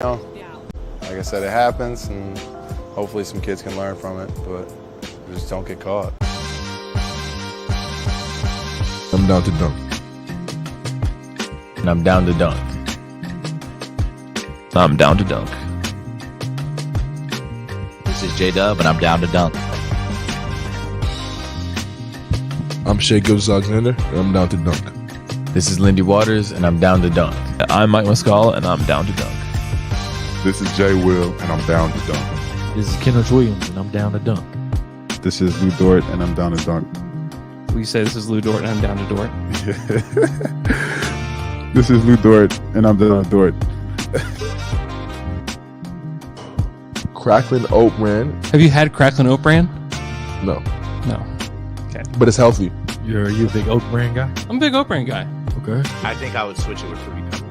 Like I said, it happens, and hopefully some kids can learn from it, but just don't get caught. I'm down to dunk. And I'm down to dunk. I'm down to dunk. This is JDub, and I'm down to dunk. I'm Shea Gilgeous-Alexander, and I'm down to dunk. This is Lindy Waters, and I'm down to dunk. I'm Mike Muscala, and I'm down to dunk. This is Jay Will, and I'm down to dunk. This is Kendrick Williams, and I'm down to dunk. This is Lou Dort, and I'm down to dunk. We say this is Lou Dort, and I'm down to Dort. This is Lou Dort, and I'm down to Dort. Cracklin Oat Bran. Have you had Cracklin Oat Bran? No, No. Okay. but it's healthy. Are you a big oat brand guy? I'm a big Oat Bran guy. Okay. I think I would switch it with Fruity Pebbles.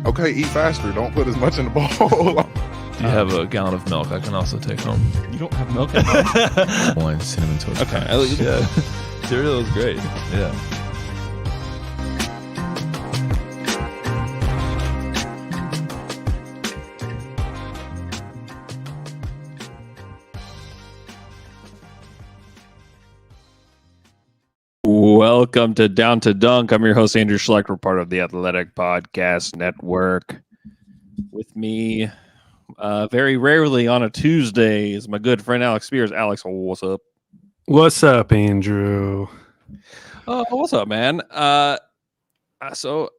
Okay, eat faster. Don't put as much in the bowl. Do you have a gallon of milk I can also take home? You don't have milk at home? One cinnamon toast. Okay. Yeah. Cereal is great. Yeah. Welcome to Down to Dunk. I'm your host, Andrew Schlecht. We're part of the Athletic Podcast Network. With me, very rarely on a Tuesday, is my good friend Alex Speers. Alex, what's up? What's up, Andrew? Oh, what's up, man? So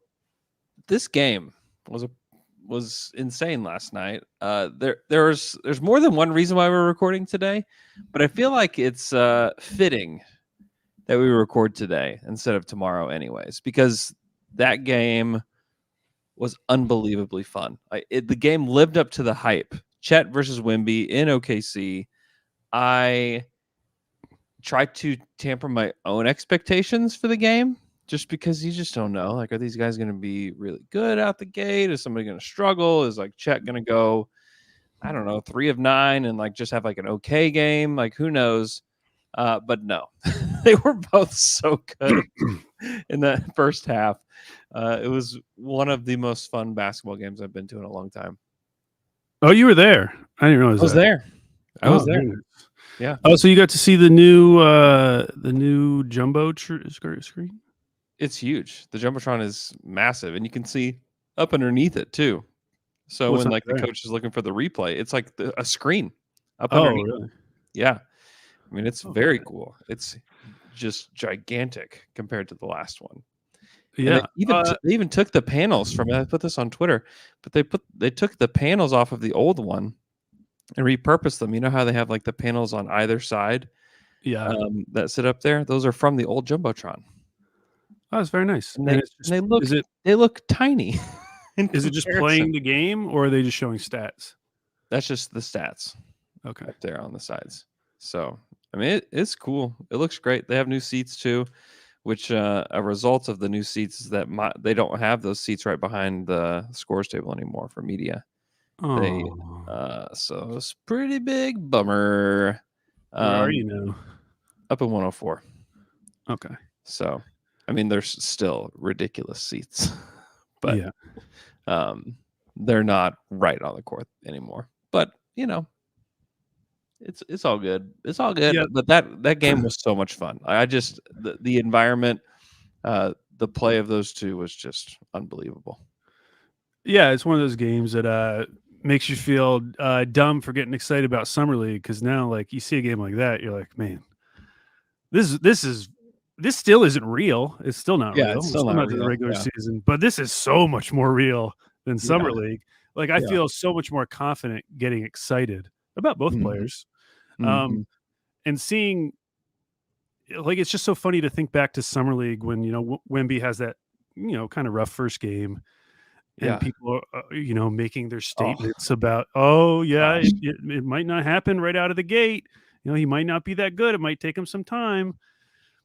this game was insane last night. There's more than one reason why we're recording today, but I feel like it's fitting that we record today instead of tomorrow anyways, because that game was unbelievably fun. The game lived up to the hype. Chet versus Wemby in OKC. I tried to tamper my own expectations for the game just because you just don't know. Like, are these guys going to be really good out the gate? Is somebody going to struggle? Is like Chet going to go, I don't know, 3 of 9 and like just have like an okay game? Like, who knows? But no, they were both so good in the first half. It was one of the most fun basketball games I've been to in a long time. Oh, you were there. I didn't realize I was that. there. I was there. Goodness. Yeah. Oh, so you got to see the new jumbo screen? It's huge. The Jumbotron is massive, and you can see up underneath it too. So What's when up like there? the coach is looking for the replay, it's like a screen up Oh, underneath. really? Yeah. I mean, it's Oh, very nice. cool. It's just gigantic compared to the last one. Yeah. And they even took the panels from it. I put this on Twitter, but they took the panels off of the old one and repurposed them. You know how they have like the panels on either side Yeah. that sit up there? Those are from the old Jumbotron. Oh, that's very nice. And And it's just, they look tiny. is it just playing the game, or are they just showing stats? That's just the stats Okay. up there on the sides. So I mean, it's cool. It looks great. They have new seats too, which a result of the new seats is that they don't have those seats right behind the scores table anymore for media. Oh, So it's pretty big bummer. where are you now? Up in 104. Okay. So, I mean, there's still ridiculous seats, but Yeah. they're not right on the court anymore. But you know, it's all good. It's all good. Yeah. But that game was so much fun. I just the environment, the play of those two was just unbelievable. Yeah, it's one of those games that makes you feel dumb for getting excited about summer league, because now, like, you see a game like that, you're like, man, this still isn't real. It's still not Yeah, real. it's still not the real, regular yeah. season, but this is so much more real than summer league. Like, I Yeah. feel so much more confident getting excited about both Mhm. players. Mhm. And seeing, like, it's just so funny to think back to summer league when, Wemby has that, kind of rough first game. And Yeah. people are, making their statements about, it might not happen right out of the gate. He might not be that good. It might take him some time.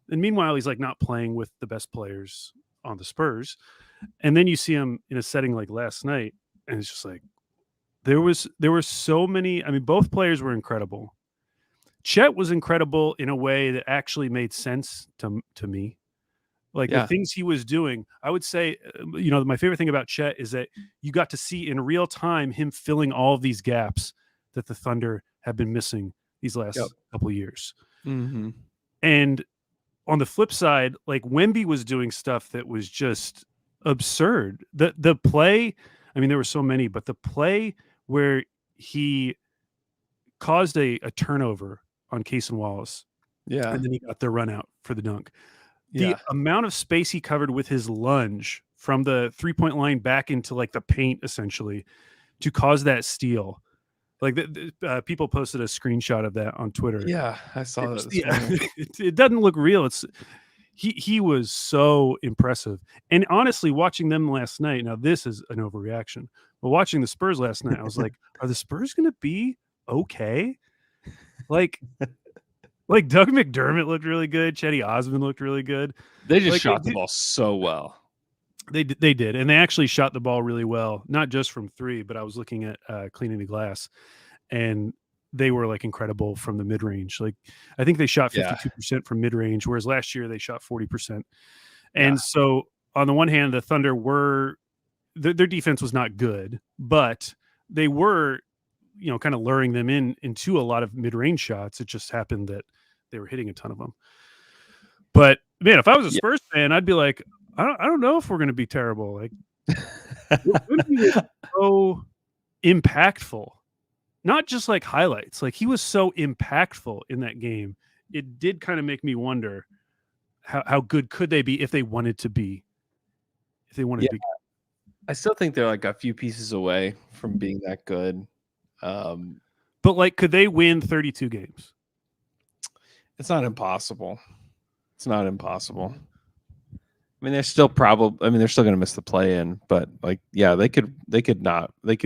And meanwhile, he's like not playing with the best players on the Spurs. And then you see him in a setting like last night, and it's just like there were so many. I mean, both players were incredible. Chet was incredible in a way that actually made sense to me. Like the things he was doing, I would say, my favorite thing about Chet is that you got to see in real time him filling all of these gaps that the Thunder have been missing these last couple of years. Mm-hmm. And on the flip side, like Wemby was doing stuff that was just absurd. The play, I mean, there were so many, but the play where he caused a turnover on Case and Wallace, and then he got the run out for the dunk. The amount of space he covered with his lunge from the 3-point line back into like the paint, essentially, to cause that steal. Like people posted a screenshot of that on Twitter. Yeah, I saw that. It doesn't look real. He was so impressive. And honestly, watching them last night, now this is an overreaction, but watching the Spurs last night, I was like, are the Spurs going to be okay? Like Doug McDermott looked really good. Chetty Osman looked really good. They just shot the ball so well. They did, and they actually shot the ball really well, not just from three, but I was looking at cleaning the glass, and they were like incredible from the mid range. Like I think they shot 52% from mid range, whereas last year they shot 40%. And so on the one hand, the Thunder their defense was not good, but they were, kind of luring them into a lot of mid range shots. It just happened that they were hitting a ton of them. But man, if I was a Spurs fan, I'd be like, I don't know if we're going to be terrible. Like, Wemby was so impactful, not just like highlights. Like he was so impactful in that game. It did kind of make me wonder how good could they be if they wanted to be. If they wanted to be. I still think they're like a few pieces away from being that good. But like, could they win 32 games? It's not impossible. It's not impossible. I mean, they're still going to miss the play in, but like, they could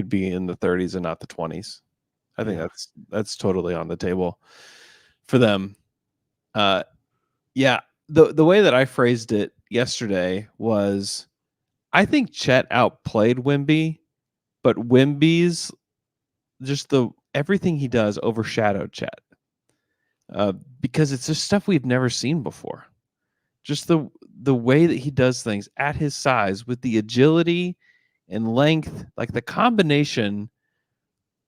be in the 30s and not the 20s. I think that's totally on the table for them. The way that I phrased it yesterday was, I think Chet outplayed Wemby, but Wemby's just everything he does overshadowed Chet. Because it's just stuff we've never seen before. Just the way that he does things at his size with the agility and length, like the combination,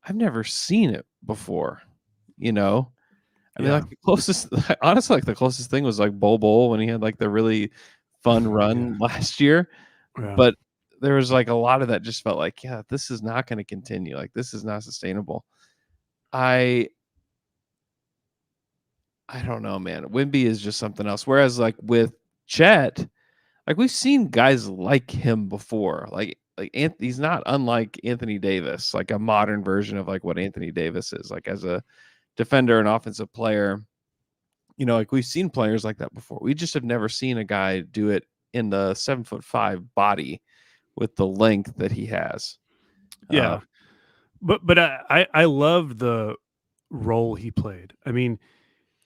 I've never seen it before. I mean, like the closest thing was like Bol when he had like the really fun run last year. Yeah. But there was like a lot of that just felt like, this is not going to continue. Like this is not sustainable. I don't know, man. Wemby is just something else. Whereas like with Chet, like we've seen guys like him before. Like he's not unlike Anthony Davis, like a modern version of like what Anthony Davis is, like as a defender and offensive player. Like we've seen players like that before. We just have never seen a guy do it in the 7'5" body with the length that he has. Yeah. But I love the role he played. I mean,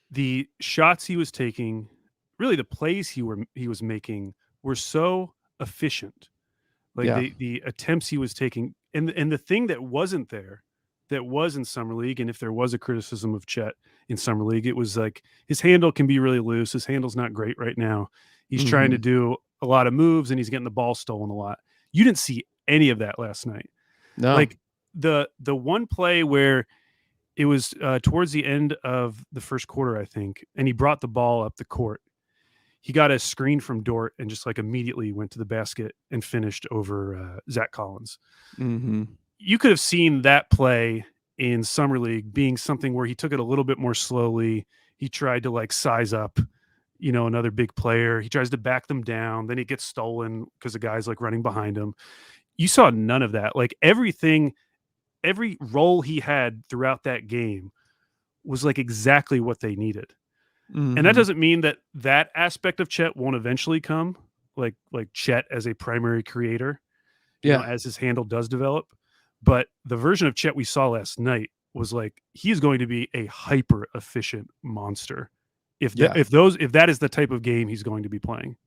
the shots he was taking, really the plays he was making were so efficient. Like the attempts he was taking, and the thing that wasn't there, that was in Summer League, and if there was a criticism of Chet in Summer League, it was like his handle can be really loose. His handle's not great right now. He's trying to do a lot of moves, and he's getting the ball stolen a lot. You didn't see any of that last night. No. Like the one play where it was towards the end of the first quarter, I think, and he brought the ball up the court. He got a screen from Dort and just like immediately went to the basket and finished over Zach Collins. Mm-hmm. You could have seen that play in Summer League being something where he took it a little bit more slowly. He tried to like size up, another big player. He tries to back them down. Then he gets stolen because the guy's like running behind him. You saw none of that. Like every role he had throughout that game was like exactly what they needed. Mm-hmm. And that doesn't mean that aspect of Chet won't eventually come, like Chet as a primary creator, as his handle does develop. But the version of Chet we saw last night was like, he's going to be a hyper efficient monster. If that is the type of game he's going to be playing.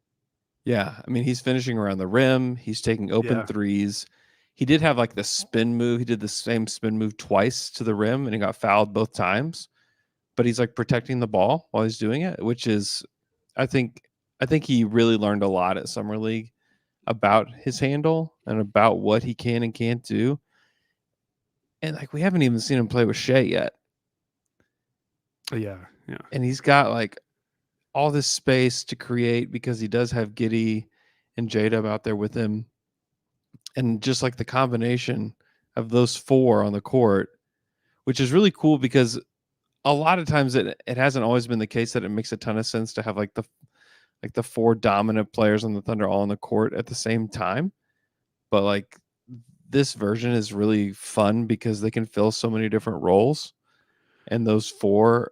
Yeah. I mean, he's finishing around the rim. He's taking open threes. He did have like the spin move. He did the same spin move twice to the rim and he got fouled both times, but he's like protecting the ball while he's doing it, which is, I think I think he really learned a lot at Summer League about his handle and about what he can and can't do. And like we haven't even seen him play with Shea yet. Yeah. And he's got like all this space to create because he does have Giddey and JDub out there with him. And just like the combination of those four on the court, which is really cool because a lot of times it hasn't always been the case that it makes a ton of sense to have like the four dominant players on the Thunder all on the court at the same time. But like this version is really fun because they can fill so many different roles. And those four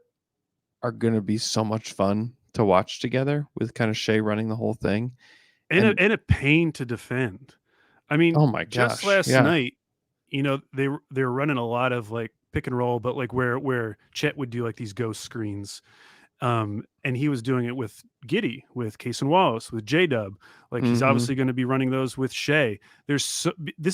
are going to be so much fun to watch together with kind of Shea running the whole thing. And a pain to defend. I mean, oh my just gosh, last night, you know, they were running a lot of like pick and roll, but like where Chet would do like these ghost screens. And he was doing it with Giddey, with Case and Wallace, with JDub. Like he's obviously going to be running those with Shea. This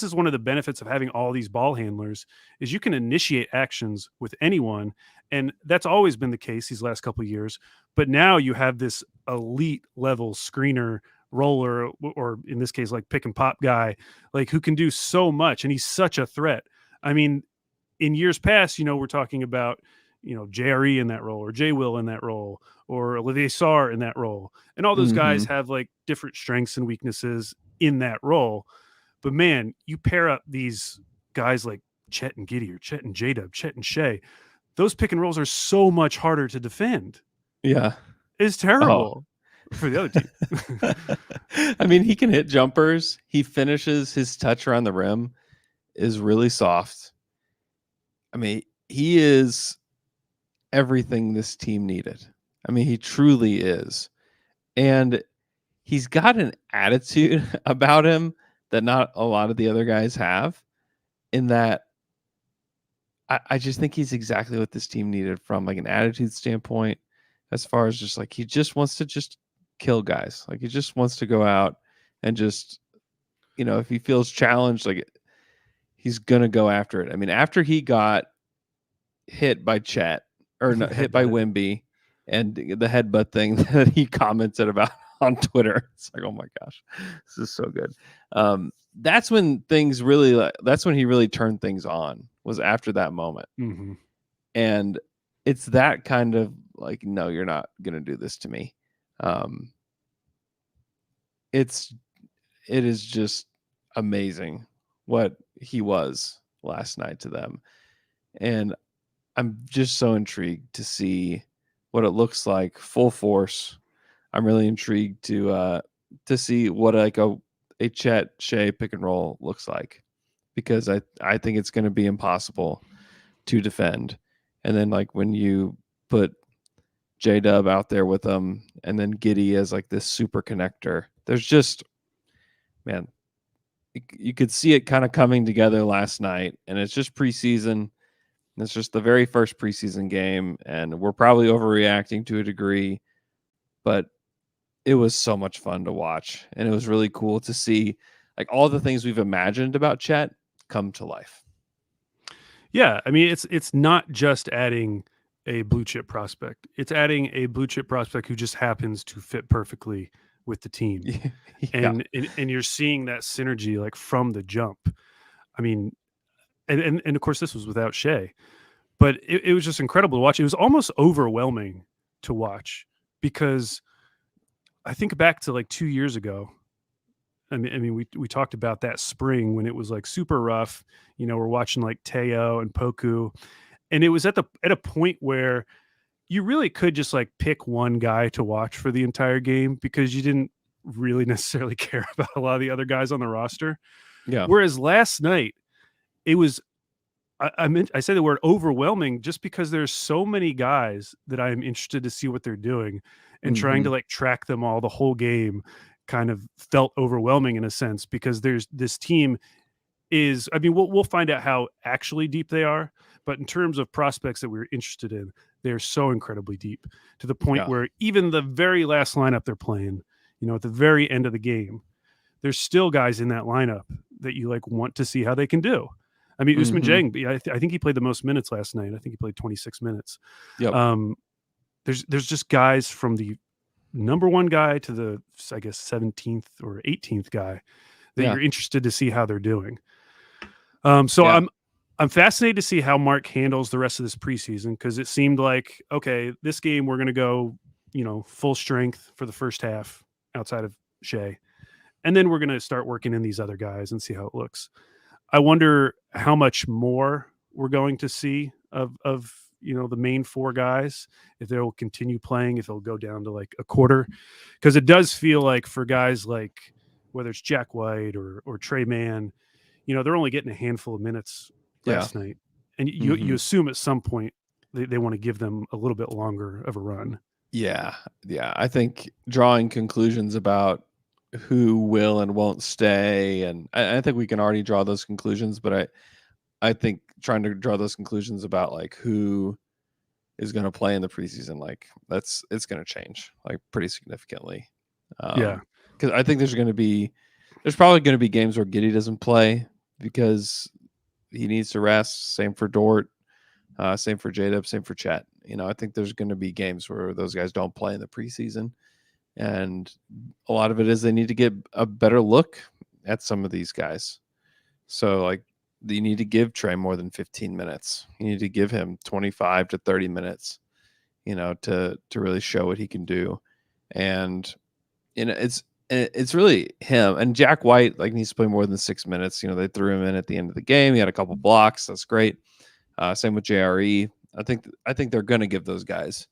is one of the benefits of having all these ball handlers is you can initiate actions with anyone. And that's always been the case these last couple of years. But now you have this elite level screener, roller, or in this case, like pick and pop guy, like who can do so much. And he's such a threat. I mean, in years past, you know, we're talking about, you know, JRE in that role or J Will in that role or Olivier Sarr in that role. And all those guys have like different strengths and weaknesses in that role. But man, you pair up these guys like Chet and Giddey or Chet and JDub, Chet and Shea, those pick and rolls are so much harder to defend. Yeah. It's terrible for the other team. I mean, he can hit jumpers. He finishes his touch around the rim is really soft. I mean, he is everything this team needed. I mean, he truly is. And he's got an attitude about him that not a lot of the other guys have, in that I just think he's exactly what this team needed from like an attitude standpoint, as far as just like he just wants to just kill guys. Like he just wants to go out and just, you know, if he feels challenged, like he's gonna go after it. I mean, after he got hit by Chet or no, hit by Wemby and the headbutt thing that he commented about on Twitter, it's like, oh my gosh, this is so good. That's when things really, that's when he really turned things on, was after that moment. And it's that kind of like, no, you're not gonna do this to me. It is just amazing what he was last night to them. And I'm just so intrigued to see what it looks like full force. I'm really intrigued to see what like a Chet Shea pick and roll looks like, because I think it's going to be impossible to defend. And then like when you put JDub out there with them and then Giddey as like this super connector, there's just, man, you could see it kind of coming together last night. And it's just preseason. It's just the very first preseason game, and we're probably overreacting to a degree, but it was so much fun to watch. And it was really cool to see like all the things we've imagined about Chet come to life. Yeah. I mean, it's not just adding a blue chip prospect. It's adding a blue chip prospect who just happens to fit perfectly with the team. And you're seeing that synergy like from the jump. I mean, and of course this was without Shea, but it was just incredible to watch. It was almost overwhelming to watch, because I think back to like 2 years ago. I mean, we talked about that spring when it was like super rough. You know, we're watching like Teo and Poku, and it was at a point where you really could just like pick one guy to watch for the entire game, because you didn't really necessarily care about a lot of the other guys on the roster. Yeah. Whereas last night, it was, I say the word overwhelming just because there's so many guys that I'm interested to see what they're doing, and trying to like track them all the whole game kind of felt overwhelming in a sense, because there's this team is, I mean, we'll find out how actually deep they are, but in terms of prospects that we're interested in, they're so incredibly deep, to the point where even the very last lineup they're playing, you know, at the very end of the game, there's still guys in that lineup that you like want to see how they can do. I mean, Usman Jang, I think he played the most minutes last night. I think he played 26 minutes. Yep. There's just guys from the number one guy to the, I guess, 17th or 18th guy that Yeah. you're interested to see how they're doing. So Yeah. I'm fascinated to see how Mark handles the rest of this preseason, because it seemed like, okay, this game we're going to go, full strength for the first half outside of Shea, and then we're going to start working in these other guys and see how it looks. I wonder how much more we're going to see of the main four guys, if they'll continue playing, if they'll go down to like a quarter, because it does feel like for guys like whether it's Jack White or Trey Mann, they're only getting a handful of minutes last night, and you assume at some point they want to give them a little bit longer of a run. Yeah. I think drawing conclusions about who will and won't stay, and I think we can already draw those conclusions, but I think trying to draw those conclusions about like who is going to play in the preseason, like it's going to change like pretty significantly. Because I think there's probably going to be games where Giddey doesn't play because he needs to rest. Same for Dort, same for JDub, same for Chet. I think there's going to be games where those guys don't play in the preseason, and a lot of it is they need to get a better look at some of these guys. So like you need to give Trey more than 15 minutes. You need to give him 25 to 30 minutes, to really show what he can do. And it's really him, and Jack White like needs to play more than 6 minutes. They threw him in at the end of the game. He had a couple blocks. That's great. Same with JRE. I think they're going to give those guys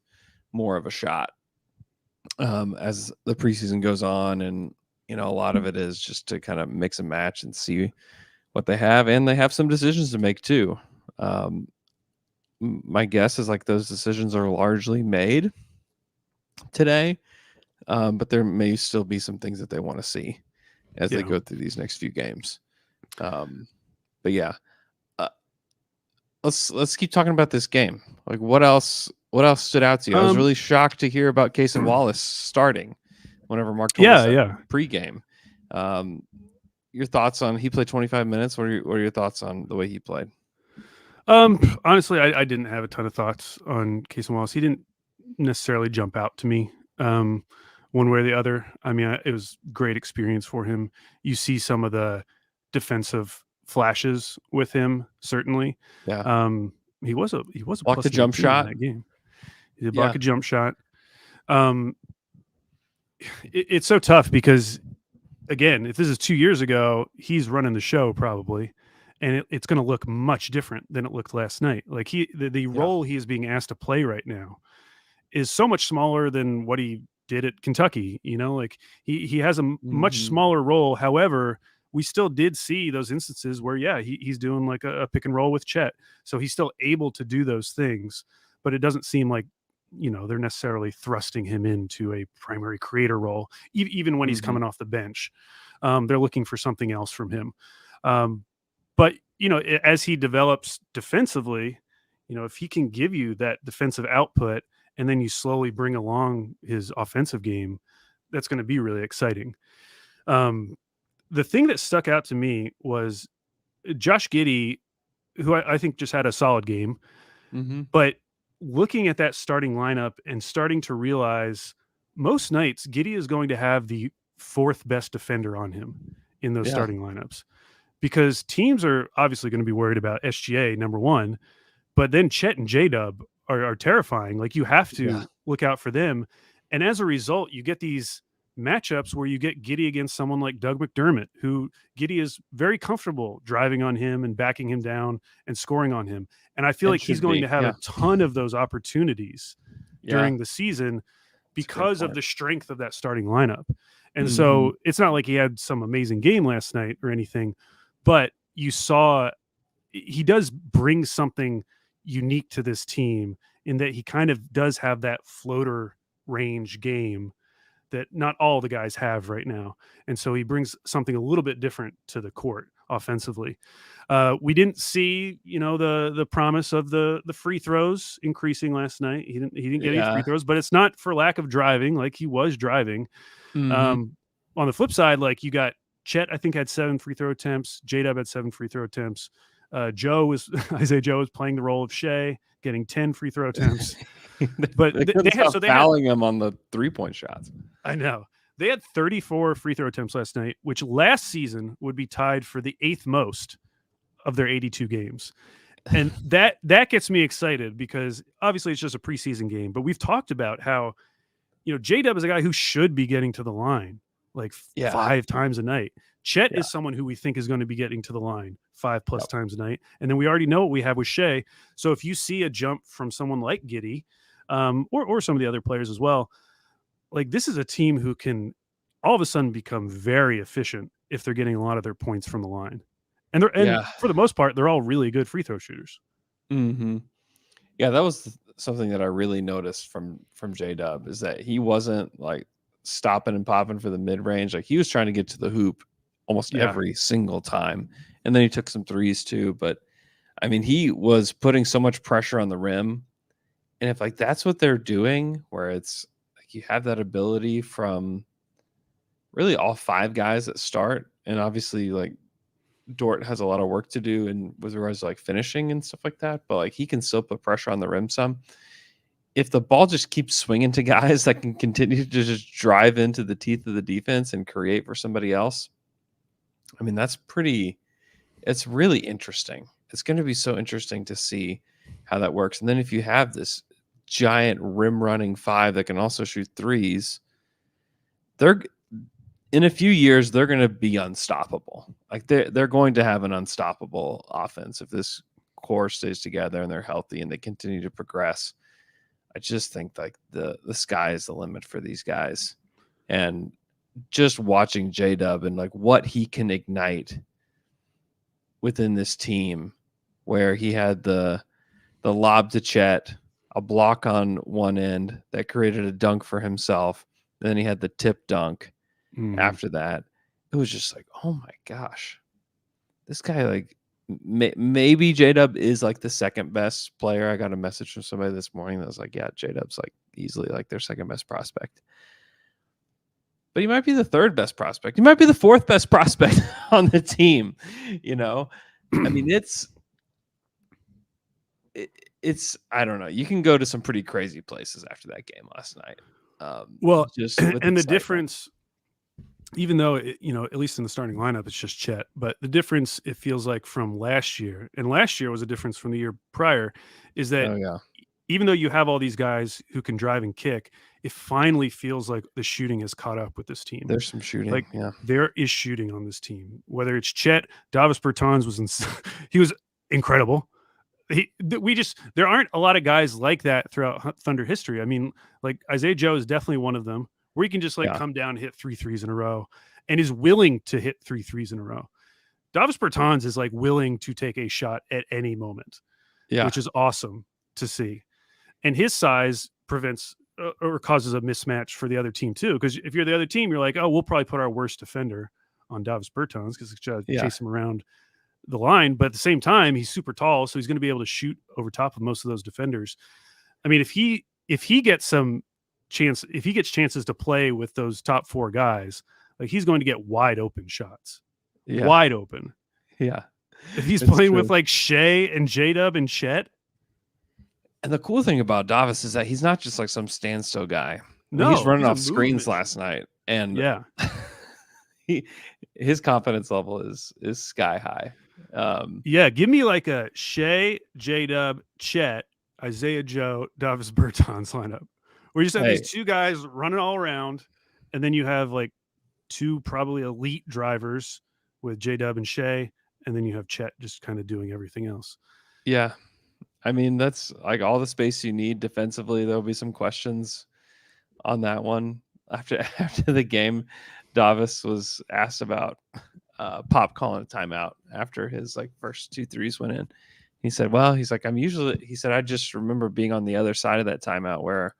more of a shot as the preseason goes on, and a lot of it is just to kind of mix and match and see what they have, and they have some decisions to make too. My guess is like those decisions are largely made today, but there may still be some things that they want to see as they go through these next few games. But yeah, let's keep talking about this game. Like what else stood out to you? I was really shocked to hear about Case and Wallace starting whenever Mark told us pregame. Your thoughts on he played 25 minutes? What are your thoughts on the way he played? Honestly, I didn't have a ton of thoughts on Case and Wallace. He didn't necessarily jump out to me one way or the other. I mean, it was great experience for him. You see some of the defensive flashes with him, certainly. Yeah. He was a blocked a jump shot in that game. He did block a jump shot. It's so tough because, again, if this is 2 years ago, he's running the show probably, and it's going to look much different than it looked last night. Like the role he is being asked to play right now is so much smaller than what he did at Kentucky. Like he has a much smaller role. However, we still did see those instances where, he's doing like a pick and roll with Chet. So he's still able to do those things, but it doesn't seem like, they're necessarily thrusting him into a primary creator role, even when he's coming off the bench. They're looking for something else from him. But, as he develops defensively, if he can give you that defensive output and then you slowly bring along his offensive game, that's going to be really exciting. The thing that stuck out to me was Josh Giddey, who I think just had a solid game, but looking at that starting lineup and starting to realize most nights Giddey is going to have the fourth best defender on him in those starting lineups, because teams are obviously going to be worried about SGA, number one, but then Chet and JDub are terrifying. Like you have to look out for them. And as a result, you get these matchups where you get Giddey against someone like Doug McDermott, who Giddey is very comfortable driving on him and backing him down and scoring on him. And I feel like he's going to have a ton of those opportunities during the season because of the strength of that starting lineup. And so it's not like he had some amazing game last night or anything, but you saw he does bring something unique to this team in that he kind of does have that floater range game that not all the guys have right now. And so he brings something a little bit different to the court offensively. We didn't see, the promise of the free throws increasing last night. He didn't get any free throws, but it's not for lack of driving. Like he was driving. On the flip side, like you got Chet, I think had 7 free throw attempts. JDub had 7 free throw attempts. Isaiah Joe was playing the role of Shea, getting 10 free throw attempts. But they they couldn't had stop fouling him on the 3-point shots. I know. They had 34 free throw attempts last night, which last season would be tied for the 8th most of their 82 games. And that gets me excited because obviously it's just a preseason game, but we've talked about how, JDub is a guy who should be getting to the line like 5 times a night. Chet is someone who we think is going to be getting to the line 5+ times a night. And then we already know what we have with Shea. So if you see a jump from someone like Giddey, or some of the other players as well, like this is a team who can all of a sudden become very efficient if they're getting a lot of their points from the line. And for the most part, they're all really good free throw shooters. Mm-hmm. Yeah, that was something that I really noticed from JDub is that he wasn't like stopping and popping for the mid range. Like he was trying to get to the hoop almost every single time. And then he took some threes too. But I mean, he was putting so much pressure on the rim. And if like that's what they're doing, where it's like you have that ability from really all 5 guys that start, and obviously like Dort has a lot of work to do and with regards to like finishing and stuff like that, but like he can still put pressure on the rim some. If the ball just keeps swinging to guys that can continue to just drive into the teeth of the defense and create for somebody else, I mean, it's really interesting. It's going to be so interesting to see how that works. And then if you have this giant rim running 5 that can also shoot threes, in a few years, they're going to be unstoppable. Like they're going to have an unstoppable offense if this core stays together and they're healthy and they continue to progress. I just think like the sky is the limit for these guys. And just watching JDub and like what he can ignite within this team, where he had the lob to Chet, a block on one end that created a dunk for himself. And then he had the tip dunk. After that, it was just like, oh my gosh, this guy, like maybe JDub is like the second best player. I got a message from somebody this morning that was like, yeah, JDub's like easily like their second best prospect, but he might be the 3rd best prospect. He might be the 4th best prospect on the team. I mean, it's I don't know. You can go to some pretty crazy places after that game last night. And the difference, even though, at least in the starting lineup, it's just Chet, but the difference it feels like from last year, and last year was a difference from the year prior, is that even though you have all these guys who can drive and kick, it finally feels like the shooting has caught up with this team. There's some shooting. Like there is shooting on this team, whether it's Chet, Davis Bertans he was incredible. There aren't a lot of guys like that throughout Thunder history. I mean, like Isaiah Joe is definitely one of them, where he can just come down and hit 3 threes in a row and is willing to hit 3 threes in a row. Davis Bertans is like willing to take a shot at any moment, which is awesome to see. And his size prevents or causes a mismatch for the other team too. Because if you're the other team, you're like, oh, we'll probably put our worst defender on Davis Bertans because chase him around the line. But at the same time, he's super tall, so he's going to be able to shoot over top of most of those defenders. I mean, if he gets chances to play with those top 4 guys, like he's going to get wide open shots. Wide open. Yeah. If he's playing with like Shea and JDub and Chet. And the cool thing about Davis is that he's not just like some standstill guy. No, he's running off screens last night. And his confidence level is sky high. Give me like a Shea, JDub, Chet, Isaiah Joe, Davis Bertans lineup, where you just have these 2 guys running all around, and then you have like 2 probably elite drivers with JDub and Shea, and then you have Chet just kind of doing everything else. Yeah. I mean, that's like all the space you need defensively. There'll be some questions on that one. After the game, Davis was asked about Pop calling a timeout after his like first 2 threes went in. He said, well, he's like, I just remember being on the other side of that timeout where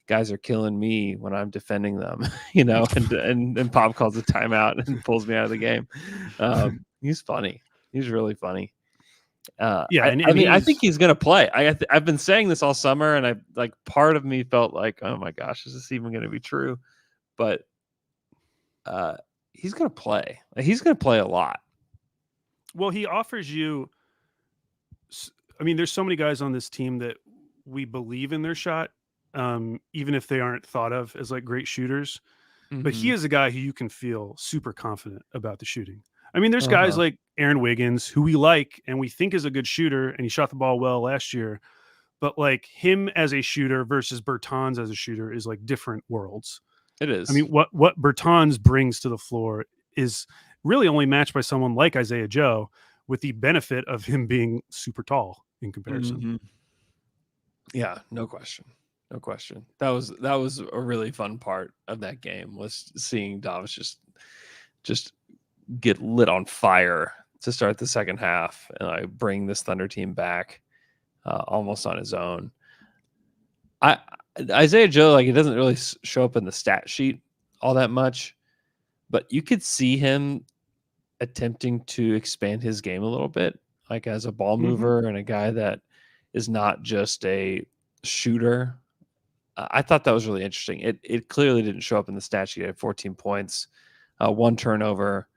guys are killing me when I'm defending them, and Pop calls a timeout and pulls me out of the game. He's funny. He's really funny. I think he's going to play. I've been saying this all summer, and I like part of me felt like, oh my gosh, is this even going to be true? But he's going to play. He's going to play a lot. Well, he offers you. I mean, there's so many guys on this team that we believe in their shot, even if they aren't thought of as like great shooters. But he Mhm. is a guy who you can feel super confident about the shooting. I mean, there's guys Uh-huh. like Aaron Wiggins who we like and we think is a good shooter, and he shot the ball well last year. But like him as a shooter versus Bertans as a shooter is like different worlds. It I mean, is. what Bertans brings to the floor is really only matched by someone like Isaiah Joe, with the benefit of him being super tall in comparison. Mhm. Yeah, no question. No question. That was a really fun part of that game, was seeing Davis just get lit on fire to start the second half and like bring this Thunder team back almost on his own. I Isaiah Joe, like, it doesn't really show up in the stat sheet all that much, but you could see him attempting to expand his game a little bit, like as a ball mover and a guy that is not just a shooter. I thought that was really interesting. It clearly didn't show up in the stat sheet. He had 14 points, 1 turnover,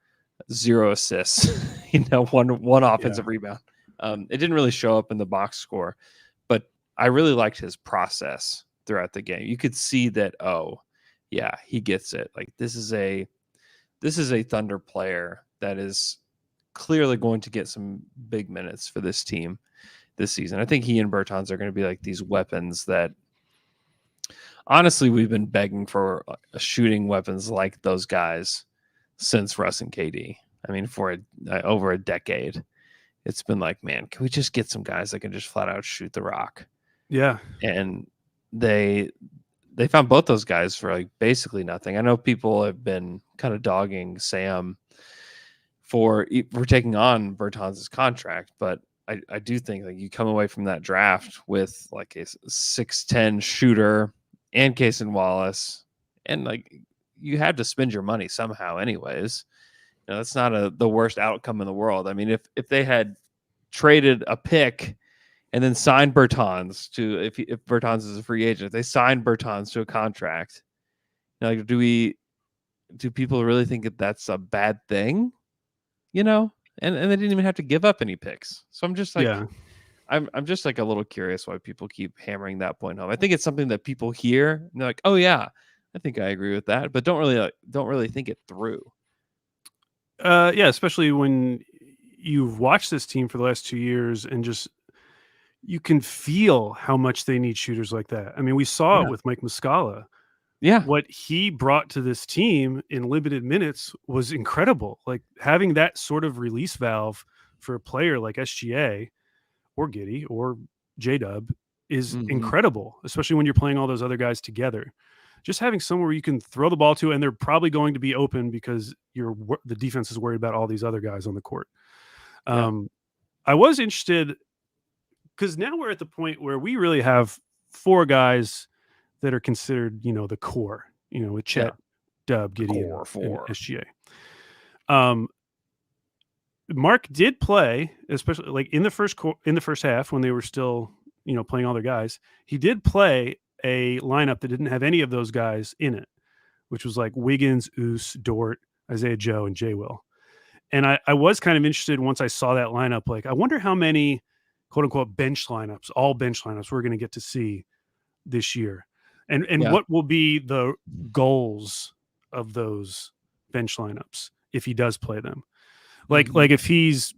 0 assists, one offensive rebound. It didn't really show up in the box score, but I really liked his process throughout the game. You could see that, oh, yeah, he gets it. Like, this is a Thunder player that is clearly going to get some big minutes for this team this season. I think he and Bertans are going to be like these weapons that, honestly, we've been begging for shooting weapons like those guys since Russ and KD. I mean, for over a decade, it's been like, man, can we just get some guys that can just flat out shoot the rock? Yeah. And they found both those guys for like basically nothing. I know people have been kind of dogging Sam for taking on Bertans' contract, but I do think like you come away from that draft with like a 6'10" shooter and Cason Wallace, and like you had to spend your money somehow anyways. That's not the worst outcome in the world. I mean, if they had traded a pick and then signed Bertans to, if Bertans is a free agent, if they signed Bertans to a contract, like, do people really think that that's a bad thing? And they didn't even have to give up any picks. So I'm just like, I'm just like a little curious why people keep hammering that point home. I think it's something that people hear and they're like, oh yeah, I think I agree with that, but don't really think it through. Yeah, especially when you've watched this team for the last 2 years and just you can feel how much they need shooters like that. I mean, we saw it with Mike Muscala. Yeah. What he brought to this team in limited minutes was incredible. Like, having that sort of release valve for a player like SGA or Giddey or JDub is incredible, especially when you're playing all those other guys together. Just having somewhere you can throw the ball to, and they're probably going to be open because the defense is worried about all these other guys on the court. I was interested because now we're at the point where we really have 4 guys that are considered, the core, with Chet, Dub, Giddey, and SGA. Mark did play, especially like in the first half when they were still, playing all their guys. He did play a lineup that didn't have any of those guys in it, which was like Wiggins, Oos, Dort, Isaiah Joe, and J. Will. And I was kind of interested once I saw that lineup. Like, I wonder how many quote unquote bench lineups, all bench lineups, we're going to get to see this year. And what will be the goals of those bench lineups if he does play them? Like if he's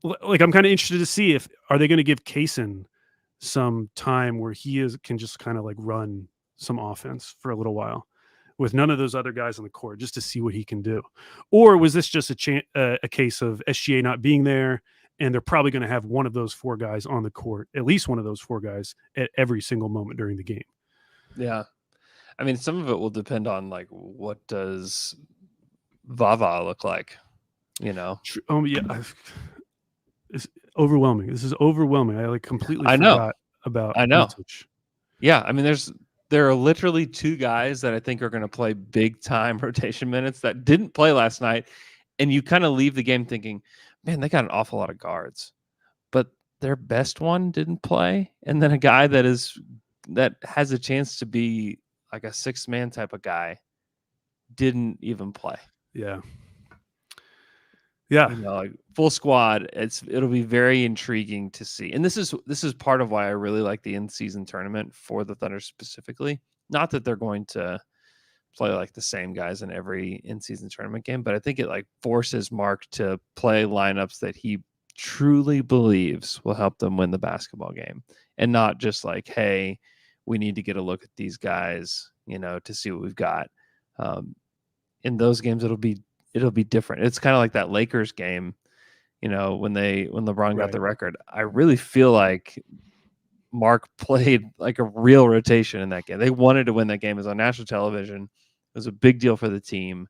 like, I'm kind of interested to see are they going to give Cason some time where can just kind of like run some offense for a little while with none of those other guys on the court, just to see what he can do? Or was this just a case of SGA not being there, and they're probably going to have one of those 4 guys on the court, at least one of those 4 guys at every single moment during the game? Yeah. I mean, some of it will depend on like, what does Vava look like, Yeah. It's overwhelming. This is overwhelming. I completely forgot about Mitic. Yeah. I mean, there are literally 2 guys that I think are going to play big time rotation minutes that didn't play last night. And you kind of leave the game thinking, man, they got an awful lot of guards, but their best one didn't play. And then a guy that has a chance to be like a 6-man type of guy didn't even play. Yeah. Yeah. like full squad. It'll be very intriguing to see. And this is part of why I really like the in-season tournament for the Thunder specifically. Not that they're going to play like the same guys in every in-season tournament game, but I think it like forces Mark to play lineups that he truly believes will help them win the basketball game, and not just like, hey, we need to get a look at these guys, to see what we've got. In those games, it'll be different. It's kind of like that Lakers game, when LeBron got the record. I really feel like Mark played like a real rotation in that game. They wanted to win that game. It was on national television. It was a big deal for the team.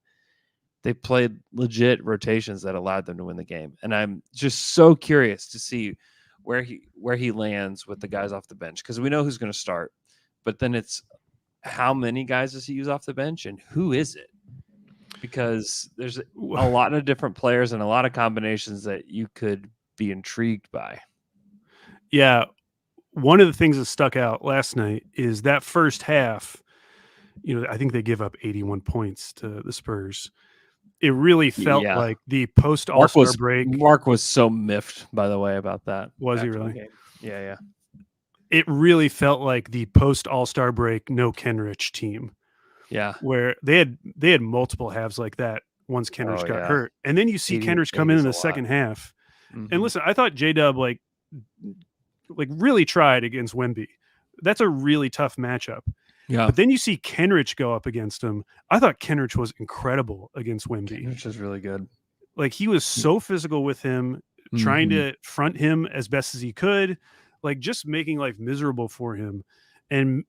They played legit rotations that allowed them to win the game. And I'm just so curious to see where he lands with the guys off the bench, because we know who's going to start. But then it's how many guys does he use off the bench and who is it? Because there's a lot of different players and a lot of combinations that you could be intrigued by. Yeah. One of the things that stuck out last night is that first half, I think they give up 81 points to the Spurs. It really felt like the post All-Star break. Mark was so miffed, by the way, about that. Was he really? Yeah. It really felt like the post All-Star break no Kenrich team. Yeah. Where they had multiple halves like that once Kenrich got hurt. And then you see Kenrich come in the second half. Mm-hmm. And listen, I thought JDub like really tried against Wemby. That's a really tough matchup. Yeah. But then you see Kenrich go up against him. I thought Kenrich was incredible against Wemby. Kenrich is really good. Like, he was so physical with him, trying to front him as best as he could, like just making life miserable for him. And,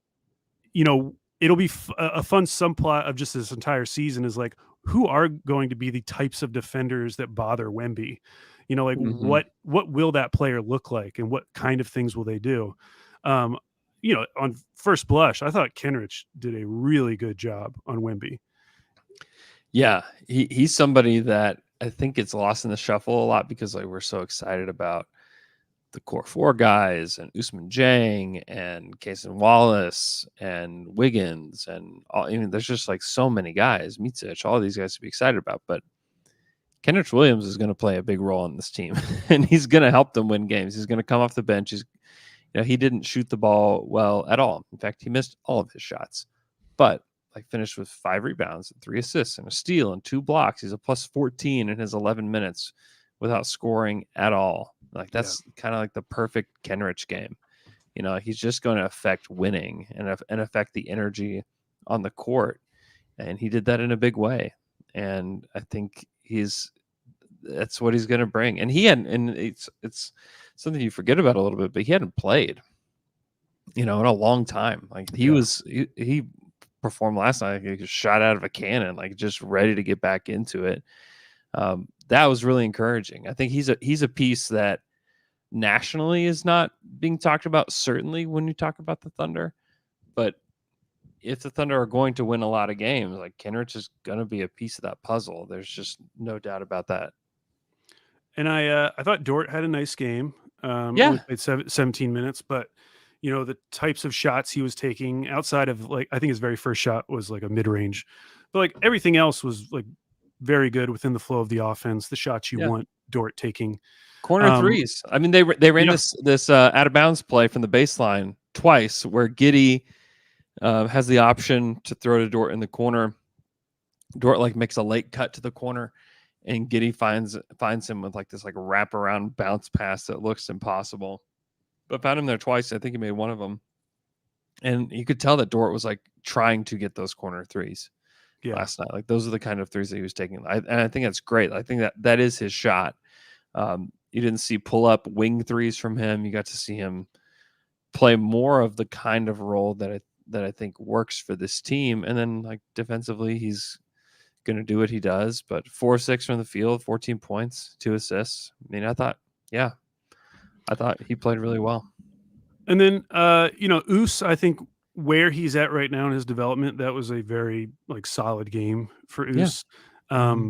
it'll be a fun subplot of just this entire season is like, who are going to be the types of defenders that bother Wemby? What will that player look like and what kind of things will they do? On first blush, I thought Kenrich did a really good job on Wemby. Yeah, he's somebody that I think gets lost in the shuffle a lot because like we're so excited about the core four guys and Usman Jang and Cason Wallace and Wiggins and all. There's just like so many guys, Micic, all these guys to be excited about. But Kenrich Williams is going to play a big role in this team, and he's going to help them win games. He's going to come off the bench. He didn't shoot the ball well at all. In fact, he missed all of his shots, but finished with 5 rebounds and 3 assists and a steal and 2 blocks. He's a plus 14 in his 11 minutes without scoring at all. That's kind of like the perfect Kenrich game. He's just going to affect winning and affect the energy on the court. And he did that in a big way. And I think that's what he's going to bring. And it's something you forget about a little bit, but he hadn't played, in a long time. He performed last night. He was shot out of a cannon, just ready to get back into it. That was really encouraging. I think he's a piece that nationally is not being talked about, certainly when you talk about the Thunder. But if the Thunder are going to win a lot of games, Kenrich is going to be a piece of that puzzle. There's just no doubt about that. And I thought Dort had a nice game. Only played 17 minutes, but the types of shots he was taking outside of I think his very first shot was a mid-range, but everything else was very good within the flow of the offense. The shots you want Dort taking. Corner threes. I mean, they ran this out of bounds play from the baseline twice where Giddey has the option to throw to Dort in the corner. Dort makes a late cut to the corner, and Giddey finds him with this wraparound bounce pass that looks impossible. But found him there twice. I think he made one of them. And you could tell that Dort was trying to get those corner threes last night. Those are the kind of threes that he was taking. And I think that's great. I think that is his shot. You didn't see pull up wing threes from him. You got to see him play more of the kind of role that I think works for this team. And then defensively, he's going to do what he does. But 4-6 from the field, 14 points, 2 assists. I mean, I thought he played really well. And then, Us, I think where he's at right now in his development, that was a very solid game for Us. Yeah.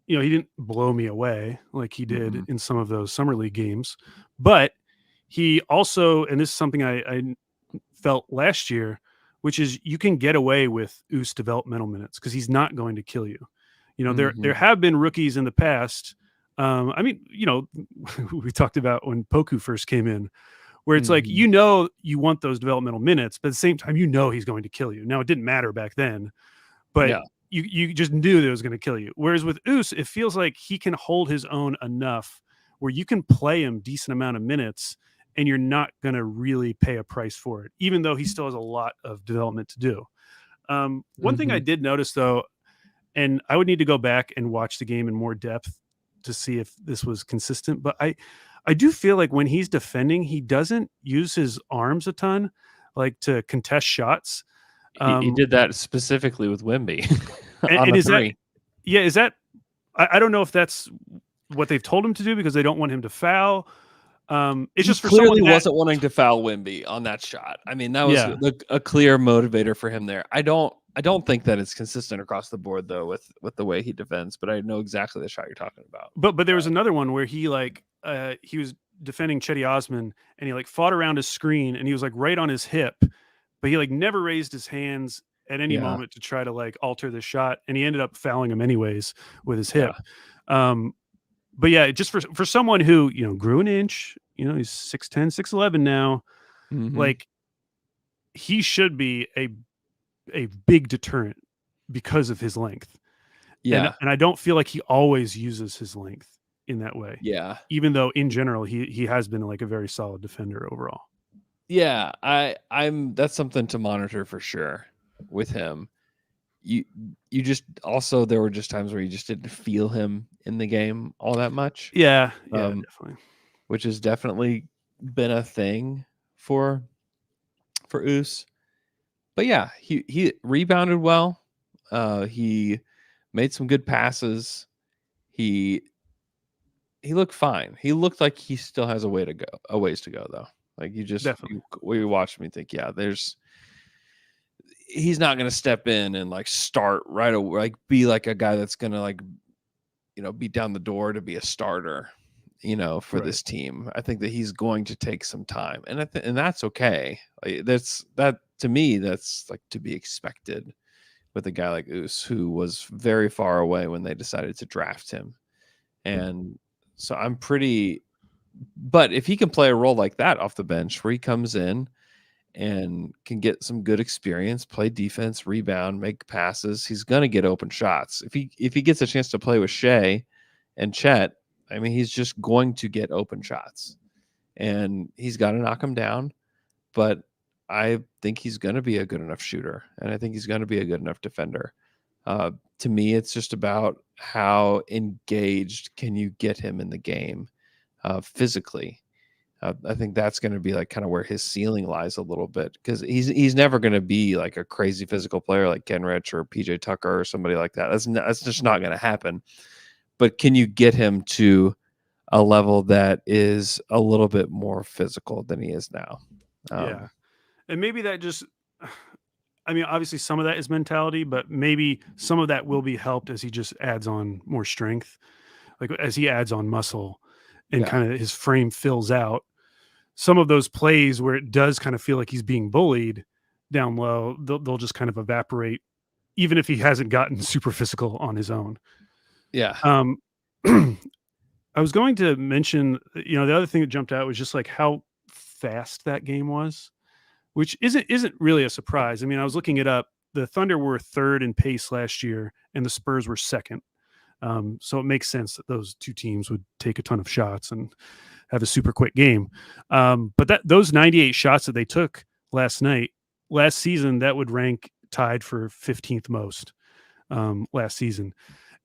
He didn't blow me away like he did in some of those summer league games, but he also, and this is something I felt last year, which is you can get away with Us developmental minutes because he's not going to kill you. There have been rookies in the past I mean, we talked about when Poku first came in, where it's like, Mhm. you want those developmental minutes, but at the same time, he's going to kill you. Now, it didn't matter back then, but Yeah. you just knew that it was going to kill you. Whereas with Oos, it feels like he can hold his own enough where you can play him decent amount of minutes and you're not going to really pay a price for it, even though he still has a lot of development to do. One thing I Mhm. did notice though, and I would need to go back and watch the game in more depth to see if this was consistent, but I do feel like when he's defending, he doesn't use his arms a ton, like to contest shots. He did that specifically with Wemby on And the is that, 3. yeah, is that, I don't know if that's what they've told him to do because they don't want him to foul. It's He just for someone clearly that, wasn't wanting to foul Wemby on that shot. I mean, that was yeah. a clear motivator for him there. I don't think that it's consistent across the board though with the way he defends, but I know exactly the shot you're talking about. But there was another one where he he was defending Chetty Osman and he like fought around his screen and he was like right on his hip, but he like never raised his hands at any Yeah. moment to try to like alter the shot, and he ended up fouling him anyways with his Yeah. hip. But yeah, just for someone who grew an inch, he's 6'10", 6'11" now, Mhm. like he should be a big deterrent because of his length. Yeah. And I don't feel like he always uses his length in that way. Yeah. Even though in general he has been like a very solid defender overall. Yeah. I'm that's something to monitor for sure with him. You just also there were just times where you just didn't feel him in the game all that much. Yeah, definitely. Which has definitely been a thing for Oos. But yeah, he rebounded well. He made some good passes. He looked fine. He looked like he still has a ways to go though. Like Definitely. we watched me think, yeah, he's not going to step in and like start right away, like be like a guy that's going to like, beat down the door to be a starter, for this team. I think that he's going to take some time, and and that's okay. Like, that to me, that's like to be expected with a guy like Oos, who was very far away when they decided to draft him. And so but if he can play a role like that off the bench where he comes in and can get some good experience, play defense, rebound, make passes, he's going to get open shots. If he gets a chance to play with Shea and Chet, I mean, he's just going to get open shots, and he's got to knock them down. But I think he's going to be a good enough shooter, and I think he's going to be a good enough defender. To me, it's just about how engaged can you get him in the game physically. I think that's going to be like kind of where his ceiling lies a little bit, because he's never going to be like a crazy physical player like Kenrich or PJ Tucker or somebody like that. That's just not going to happen. But can you get him to a level that is a little bit more physical than he is now? Yeah. And maybe that just, I mean, obviously some of that is mentality, but maybe some of that will be helped as he just adds on more strength, like as he adds on muscle and Yeah. kind of his frame fills out. Some of those plays where it does kind of feel like he's being bullied down low, they'll just kind of evaporate, even if he hasn't gotten super physical on his own. Yeah. I was going to mention, the other thing that jumped out was just like how fast that game was, which isn't really a surprise. I mean, I was looking it up. The Thunder were third in pace last year, and the Spurs were second. So it makes sense that those two teams would take a ton of shots and have a super quick game. But those 98 shots that they took last season, that would rank tied for 15th most last season.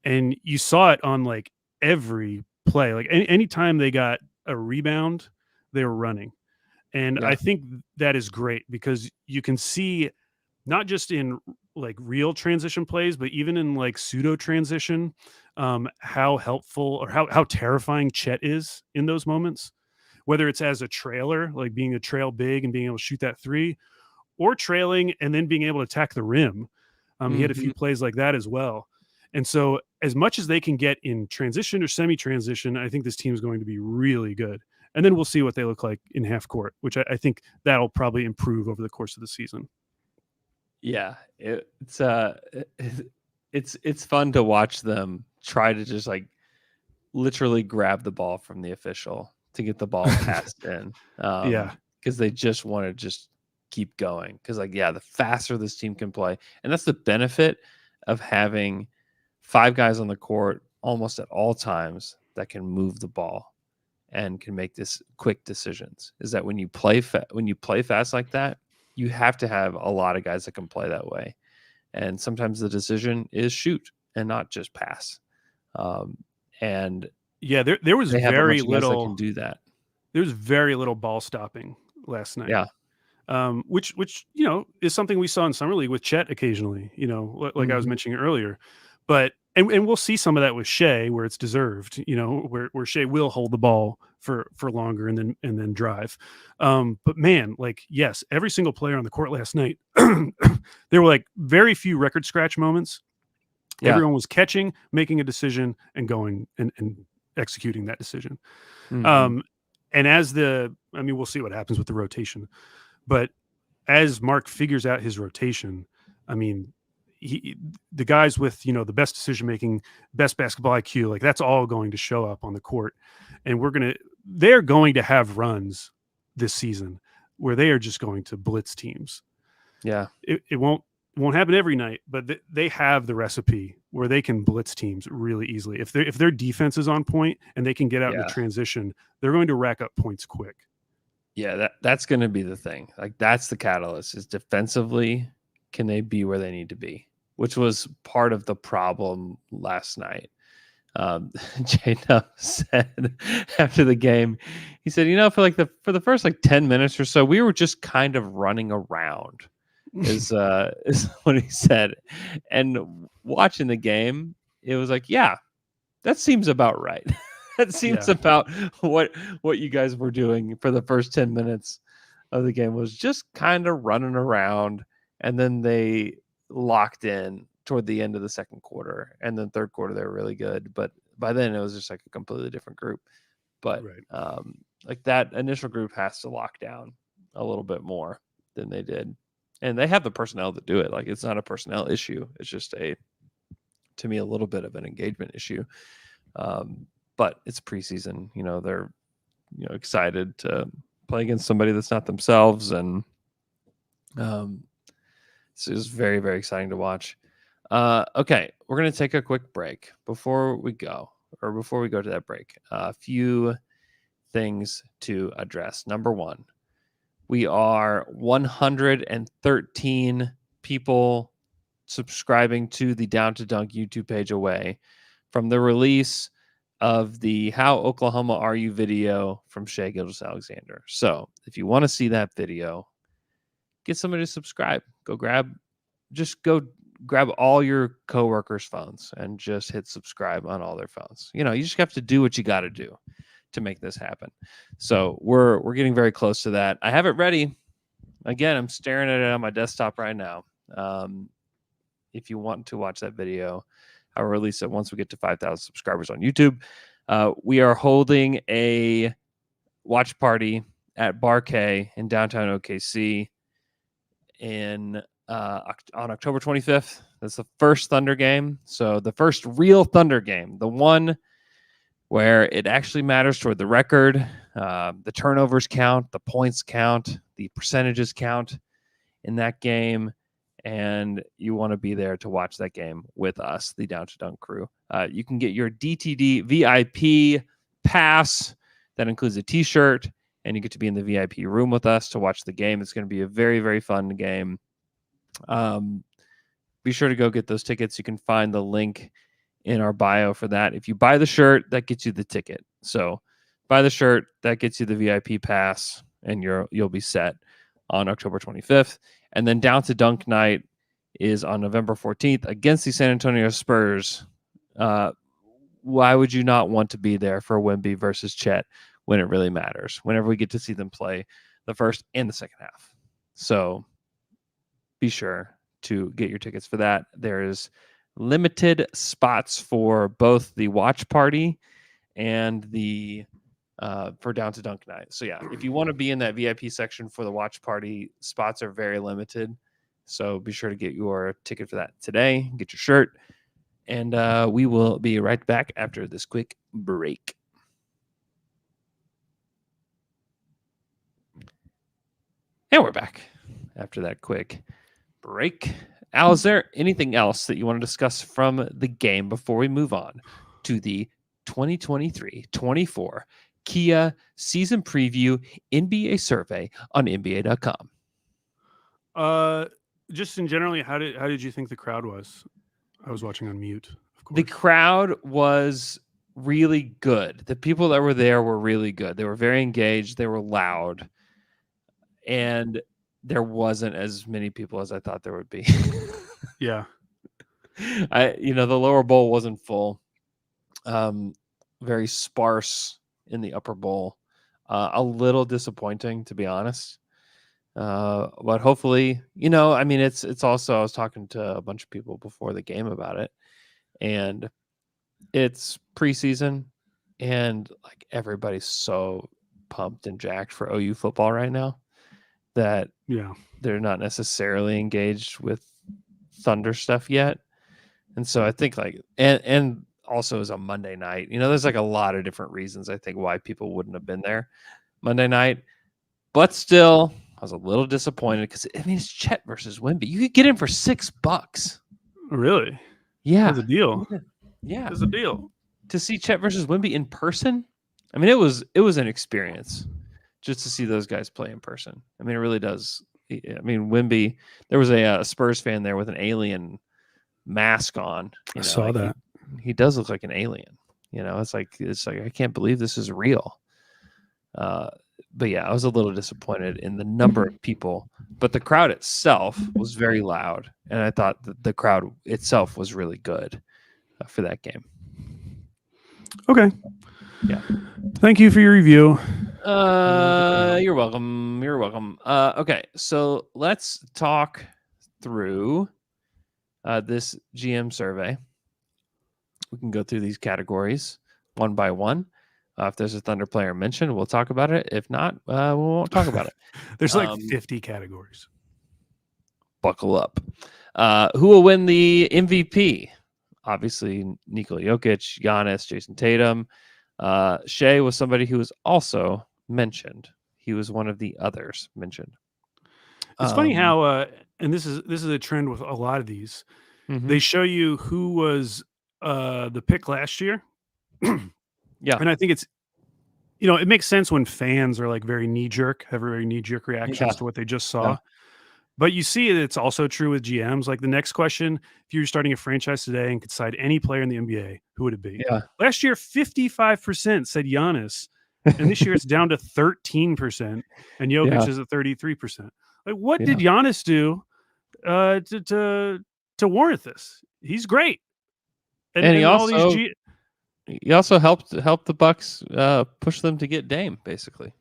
And you saw it on like every play. Like anytime they got a rebound, they were running. And Yeah. I think that is great because you can see not just in like real transition plays, but even in like pseudo transition, how helpful or how terrifying Chet is in those moments, whether it's as a trailer, like being a trail big and being able to shoot that three, or trailing and then being able to attack the rim. He had a few plays like that as well. And so as much as they can get in transition or semi-transition, I think this team is going to be really good. And then we'll see what they look like in half court, which I think that'll probably improve over the course of the season. Yeah, it's fun to watch them try to just like literally grab the ball from the official to get the ball passed in. Because they just want to just keep going. Because the faster this team can play, and that's the benefit of having 5 guys on the court almost at all times that can move the ball and can make this quick decisions. Is that when you play fast like that, you have to have a lot of guys that can play that way. And sometimes the decision is shoot and not just pass. And there was very little that can do that. There was very little ball stopping last night. Yeah. Which is something we saw in summer league with Chet occasionally. Like I was mentioning earlier, but and we'll see some of that with Shea where it's deserved. Where Shea will hold the ball for longer and then drive. But man, yes, every single player on the court last night, there were very few record scratch moments. Yeah. Everyone was catching, making a decision, and going and executing that decision. Mm-hmm. And we'll see what happens with the rotation. But as Mark figures out his rotation, the guys with the best decision making, best basketball IQ, that's all going to show up on the court, and they're going to have runs this season where they are just going to blitz teams. Yeah, it won't happen every night, but they have the recipe where they can blitz teams really easily. If their defense is on point and they can get out in the transition, they're going to rack up points quick. Yeah, that's going to be the thing. That's the catalyst, is defensively, can they be where they need to be? Which was part of the problem last night. JDub said after the game, he said, for the first 10 minutes or so, we were just kind of running around. Is what he said. And watching the game, it was that seems about right. That seems about what you guys were doing for the first 10 minutes of the game, was just kind of running around, and then they locked in toward the end of the second quarter, and then third quarter they were really good, but by then it was just a completely different group. But that initial group has to lock down a little bit more than they did. And they have the personnel to do it. It's not a personnel issue. It's just to me, a little bit of an engagement issue. But it's preseason. They're excited to play against somebody that's not themselves, and it's just very, very exciting to watch. Okay, we're gonna take a quick break before we go to that break. A few things to address. Number one, we are 113 people subscribing to the Down to Dunk YouTube page away from the release of the How Oklahoma Are You video from Shea Gilgeous-Alexander. So if you want to see that video, get somebody to subscribe. Go grab all your coworkers' phones and just hit subscribe on all their phones. You just have to do what you got to do to make this happen. So we're getting very close to that. I have it ready. Again, I'm staring at it on my desktop right now. If you want to watch that video, I'll release it once we get to 5,000 subscribers on YouTube. We are holding a watch party at Bar K in downtown OKC on October 25th. That's the first Thunder game. So the first real Thunder game, the one where it actually matters toward the record. The turnovers count, the points count, the percentages count in that game. And you want to be there to watch that game with us, the Down to Dunk crew. You can get your DTD VIP pass. That includes a t-shirt, and you get to be in the VIP room with us to watch the game. It's going to be a very, very fun game. Be sure to go get those tickets. You can find the link in our bio for that. If you buy the shirt, that gets you the ticket. So buy the shirt, that gets you the VIP pass, and you'll be set on October 25th. And then Down to Dunk night is on November 14th against the San Antonio Spurs. Why would you not want to be there for Wemby versus Chet when it really matters, whenever we get to see them play the first and the second half? So be sure to get your tickets for that. There is limited spots for both the watch party and the for Down to Dunk night. So yeah, if you want to be in that VIP section for the watch party, spots are very limited. So be sure to get your ticket for that today. Get your shirt. And we will be right back after this quick break. And we're back after that quick break. Al, is there anything else that you want to discuss from the game before we move on to the 2023-24 Kia season preview NBA survey on NBA.com? Just in generally, how did you think the crowd was? I was watching on mute, of course. The crowd was really good. The people that were there were really good. They were very engaged. They were loud. And there wasn't as many people as I thought there would be. Yeah. The lower bowl wasn't full. Very sparse in the upper bowl. A little disappointing, to be honest. But hopefully, it's also, I was talking to a bunch of people before the game about it, and it's preseason, and like everybody's so pumped and jacked for OU football right now that they're not necessarily engaged with Thunder stuff yet. And so I think and also is a Monday night, there's like a lot of different reasons I think why people wouldn't have been there Monday night, but still I was a little disappointed because it's Chet versus Wemby. You could get him for $6. Really? Yeah. That's a deal. Yeah. That's a deal. To see Chet versus Wemby in person. It was an experience just to see those guys play in person. It really does. Wemby, there was a Spurs fan there with an alien mask on. I saw that. He does look like an alien. It's like I can't believe this is real. But yeah, I was a little disappointed in the number of people, but the crowd itself was very loud, and I thought that the crowd itself was really good for that game. Okay. Yeah. Thank you for your review. You're welcome. You're welcome. Okay, so let's talk through this GM survey. We can go through these categories one by one. If there's a Thunder player mentioned, we'll talk about it. If not, we won't talk about it. There's 50 categories. Buckle up. Who will win the MVP? Obviously, Nikola Jokic, Giannis, Jason Tatum. Shea was somebody who was also mentioned. He was one of the others mentioned. It's funny how, and this is a trend with a lot of these. Mm-hmm. They show you who was the pick last year. Yeah. And I think it's, it makes sense when fans are like very knee-jerk, have very knee-jerk reactions to what they just saw. Yeah. But you see it's also true with GMs. Like the next question, if you're starting a franchise today and could cite any player in the NBA, who would it be? Yeah. Last year, 55% said Giannis. And this year it's down to 13%. And Jokic is at 33%. Like, what did Giannis do to warrant this? He's great. And he also... He also helped the Bucks push them to get Dame, basically.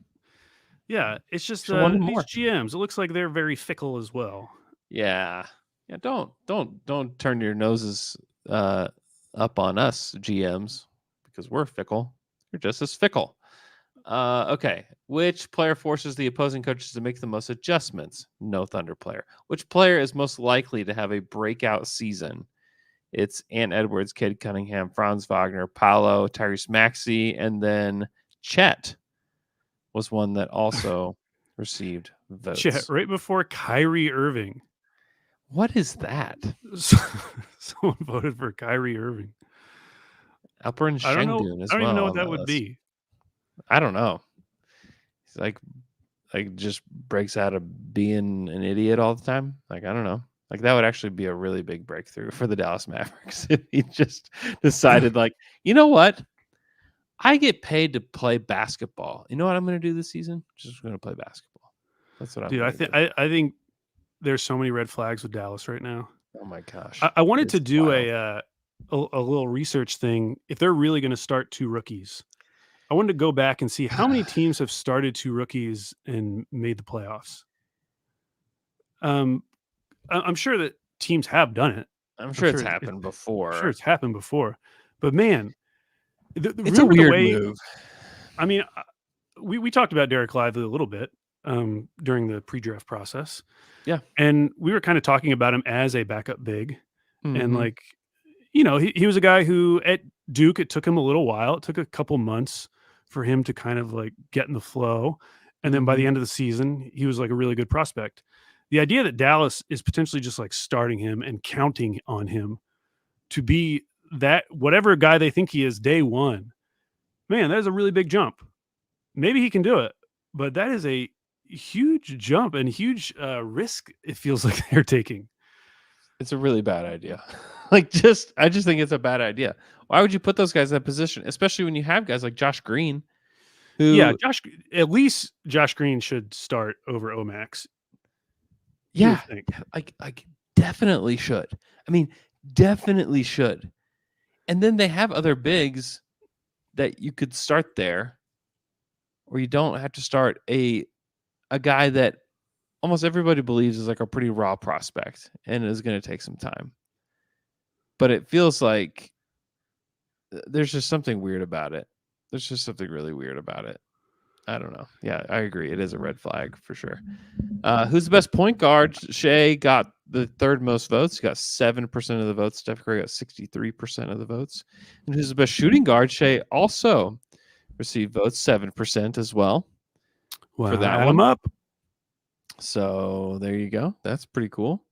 Yeah, it's just these GMs. It looks like they're very fickle as well. Yeah. Don't turn your noses up on us GMs because we're fickle. You're just as fickle. Okay. Which player forces the opposing coaches to make the most adjustments? No Thunder player. Which player is most likely to have a breakout season? It's Ant Edwards, Cade Cunningham, Franz Wagner, Paolo, Tyrese Maxey, and then Chet was one that also received votes. Chet, right before Kyrie Irving. What is that? Someone voted for Kyrie Irving. Alperen Şengün as well. I don't even know what that would be. I don't know. He's like just breaks out of being an idiot all the time. Like, I don't know. Like, that would actually be a really big breakthrough for the Dallas Mavericks if he just decided, like, you know what? I get paid to play basketball. You know what I'm going to do this season? Just going to play basketball. That's what I'm doing. Dude, I think there's so many red flags with Dallas right now. Oh, my gosh. I wanted to do a little research thing. If they're really going to start two rookies, I wanted to go back and see how many teams have started two rookies and made the playoffs. I'm sure that teams have done it. I'm sure it's happened before. I'm sure it's happened before. But man, it's a weird move. I mean, we talked about Derek Lively a little bit during the pre-draft process. Yeah. And we were kind of talking about him as a backup big. Mm-hmm. And like, he was a guy who at Duke, it took him a little while. It took a couple months for him to kind of like get in the flow. And then by the end of the season, he was like a really good prospect. The idea that Dallas is potentially just like starting him and counting on him to be that whatever guy they think he is day one, man, that is a really big jump. Maybe he can do it, but that is a huge jump and huge risk. It feels like they're taking. It's a really bad idea. I just think it's a bad idea. Why would you put those guys in that position, especially when you have guys like Josh Green? At least Josh Green should start over Omax. Yeah, like definitely should. I mean, definitely should. And then they have other bigs that you could start there, or you don't have to start a guy that almost everybody believes is like a pretty raw prospect and is going to take some time. But it feels like there's just something weird about it. There's just something really weird about it. I don't know. Yeah, I agree. It is a red flag for sure. Who's the best point guard? Shea got the third most votes. He got 7% of the votes. Steph Curry got 63% of the votes. And who's the best shooting guard? Shea also received votes, 7% as well. Wow, for that add one. 'em up. So there you go. That's pretty cool.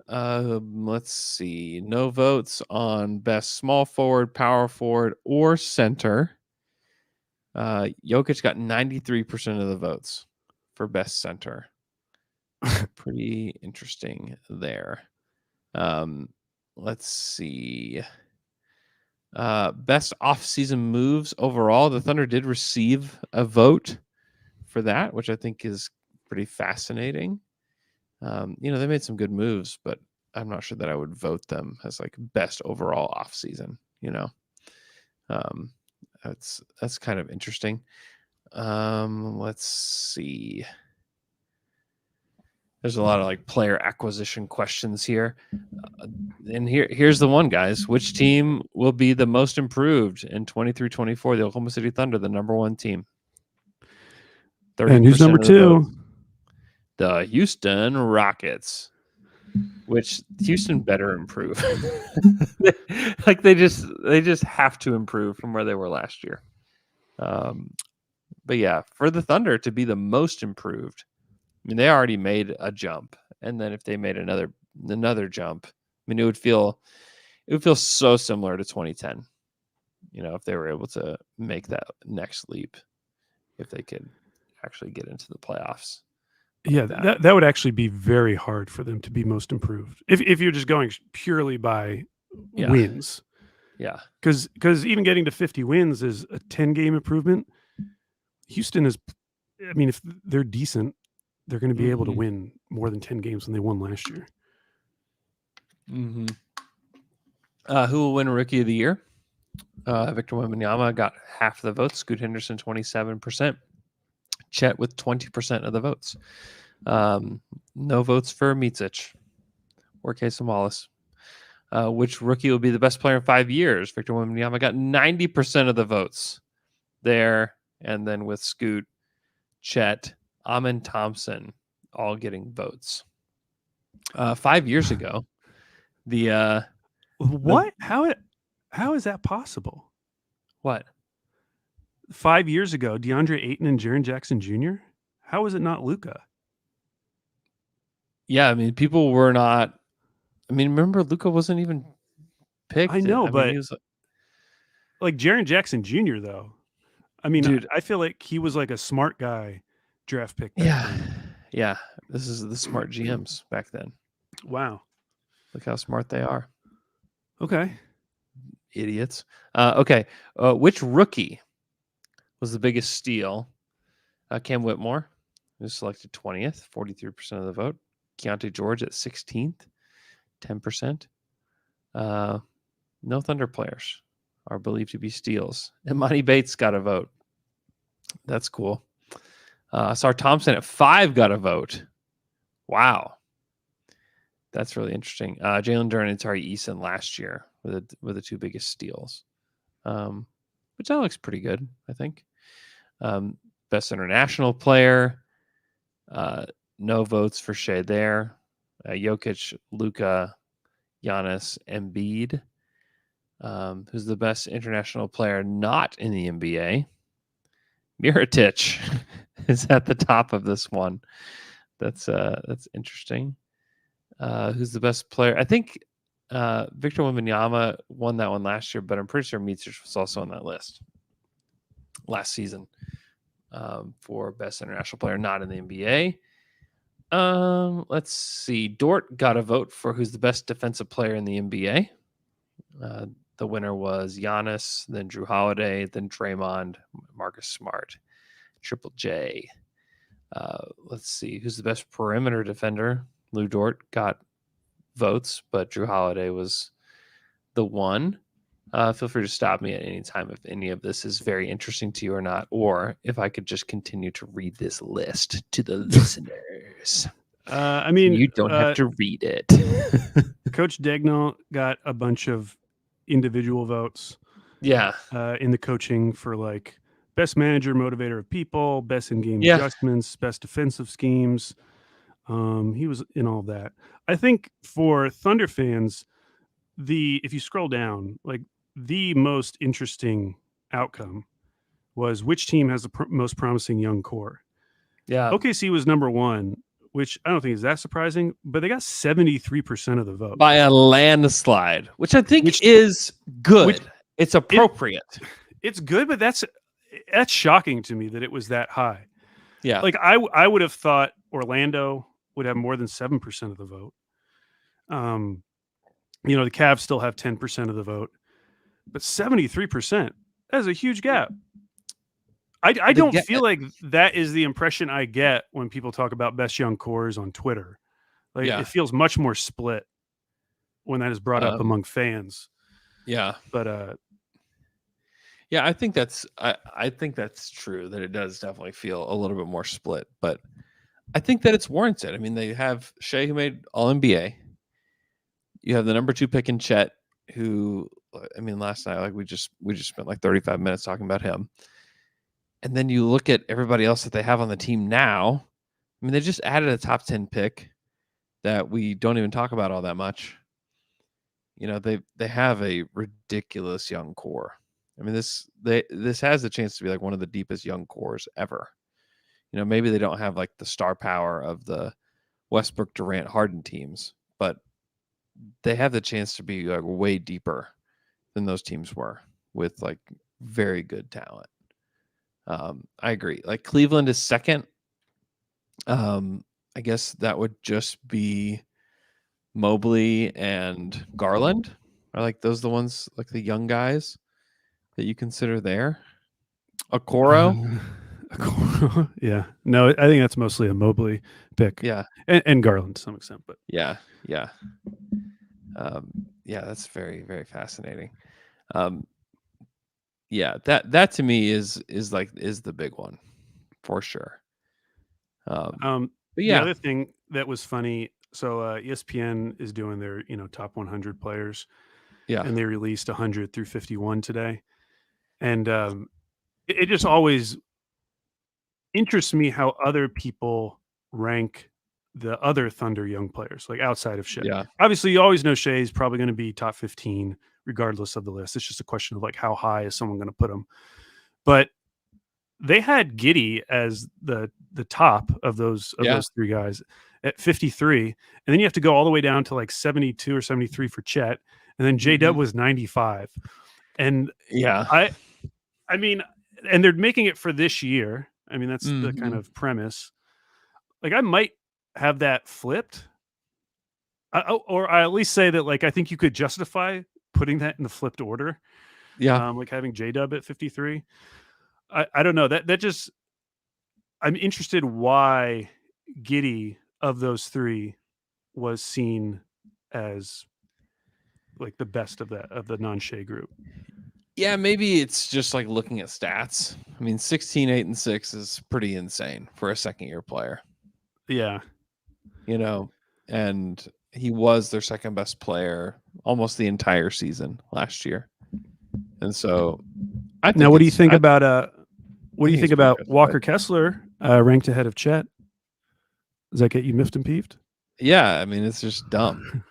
Let's see. No votes on best small forward, power forward, or center. Jokic got 93% of the votes for best center. Pretty interesting there. Let's see. Best off-season moves overall. The Thunder did receive a vote for that, which I think is pretty fascinating. They made some good moves, but I'm not sure that I would vote them as like best overall off-season. That's kind of interesting. Let's see. There's a lot of like player acquisition questions here. And here's the one, guys. Which team will be the most improved in 23-24? The Oklahoma City Thunder, the number one team. And who's number 2? The Houston Rockets. Which Houston better improve. Like they just have to improve from where they were last year. But yeah, for the Thunder to be the most improved, I mean, they already made a jump, and then if they made another jump, I mean, it would feel so similar to 2010. If they were able to make that next leap, if they could actually get into the playoffs. Yeah, that would actually be very hard for them to be most improved if you're just going purely by wins. Yeah, because even getting to 50 wins is a 10-game improvement. Houston is, I mean, if they're decent, they're going to be able to win more than 10 games than they won last year. Mm-hmm. Who will win Rookie of the Year? Victor Wembanyama got half the votes. Scoot Henderson 27%. Chet with 20% of the votes. No votes for Micic or Casey Wallace. Which rookie will be the best player in 5 years? Victor Wembanyama got 90% of the votes there. And then with Scoot, Chet, Amen Thompson, all getting votes. 5 years ago, what? How is that possible? What? 5 years ago, DeAndre Ayton and Jaren Jackson Jr. How is it not Luka? Yeah, I mean, people were not. I mean, remember Luka wasn't even picked. I know, but he was like Jaren Jackson Jr. though. I mean, dude, I feel like he was like a smart guy draft pick. Yeah. This is the smart GMs back then. Wow, look how smart they are. Okay, idiots. Okay, which rookie was the biggest steal? Cam Whitmore was selected 20th, 43% of the vote. Keontae George at 16th, 10%. No Thunder players are believed to be steals. Imani Bates got a vote. That's cool. Sar Thompson at 5 got a vote. Wow. That's really interesting. Jalen Duren and Tari Eason last year were the two biggest steals. Which that looks pretty good, I think. Best international player. No votes for Shea there. Jokic, Luka, Giannis, Embiid. Who's the best international player not in the NBA? Mirotic is at the top of this one. That's interesting. Who's the best player? I think Victor Wembanyama won that one last year, but I'm pretty sure Mirotic was also on that list last season for best international player not in the NBA. Let's see. Dort got a vote for who's the best defensive player in the NBA. The winner was Giannis, then Drew Holiday, then Draymond, Marcus Smart, Triple J. Let's see. Who's the best perimeter defender? Lou Dort got votes, but Drew Holiday was the one. Feel free to stop me at any time if any of this is very interesting to you or not, or if I could just continue to read this list to the listeners. I mean, you don't have to read it. Coach Dagnall got a bunch of individual votes. Yeah. In the coaching for like best manager, motivator of people, best in-game adjustments, best defensive schemes. He was in all of that. I think for Thunder fans, if you scroll down, like the most interesting outcome was which team has the most promising young core. Yeah. OKC was number one, which I don't think is that surprising, but they got 73% of the vote by a landslide, which I think is good. It's appropriate. It's good, but that's shocking to me that it was that high. Yeah. Like I would have thought Orlando would have more than 7% of the vote. The Cavs still have 10% of the vote, but 73%, that's a huge gap. I don't feel like that is the impression I get when people talk about best young cores on Twitter. Like it feels much more split when that is brought up among fans. Yeah. But yeah, I think that's true, that it does definitely feel a little bit more split, but I think that it's warranted. I mean, they have Shea, who made All NBA. You have the number 2 pick in Chet, who, I mean, last night, like we just spent like 35 minutes talking about him. And then you look at everybody else that they have on the team now. I mean, they just added a top 10 pick that we don't even talk about all that much. They have a ridiculous young core. I mean, this has the chance to be like one of the deepest young cores ever. Maybe they don't have like the star power of the Westbrook, Durant, Harden teams, but they have the chance to be like way deeper than those teams were with like very good talent. I agree. Like Cleveland is second. I guess that would just be Mobley and Garland. Are like those the ones, like the young guys that you consider there? Okoro? Yeah. No, I think that's mostly a Mobley pick. Yeah. And Garland to some extent, but yeah. That's very, very fascinating. Yeah, that to me is the big one for sure. But yeah, the other thing that was funny, so ESPN is doing their top 100 players, and they released 100 through 51 today, and it just always interests me how other people rank the other Thunder young players, like outside of Shea. Yeah, obviously you always know Shea is probably going to be top 15 regardless of the list. It's just a question of like how high is someone going to put him. But they had Giddey as the top of those three guys at 53, and then you have to go all the way down to like 72 or 73 for Chet, and then JDub was 95. And I mean, and they're making it for this year. I mean, that's the kind of premise. Like I might have that flipped, or I at least say that like I think you could justify putting that in the flipped order. Yeah, like having JDub at 53. I don't know, that just, I'm interested why Giddey of those three was seen as like the best of the non-Shea group. Yeah, maybe it's just like looking at stats. I mean, 16, 8, and 6 is pretty insane for a second-year player. Yeah. And he was their second best player almost the entire season last year. And so I think now what do you think about Walker Kessler ranked ahead of Chet? Does that get you miffed and peeved? Yeah, I mean, it's just dumb.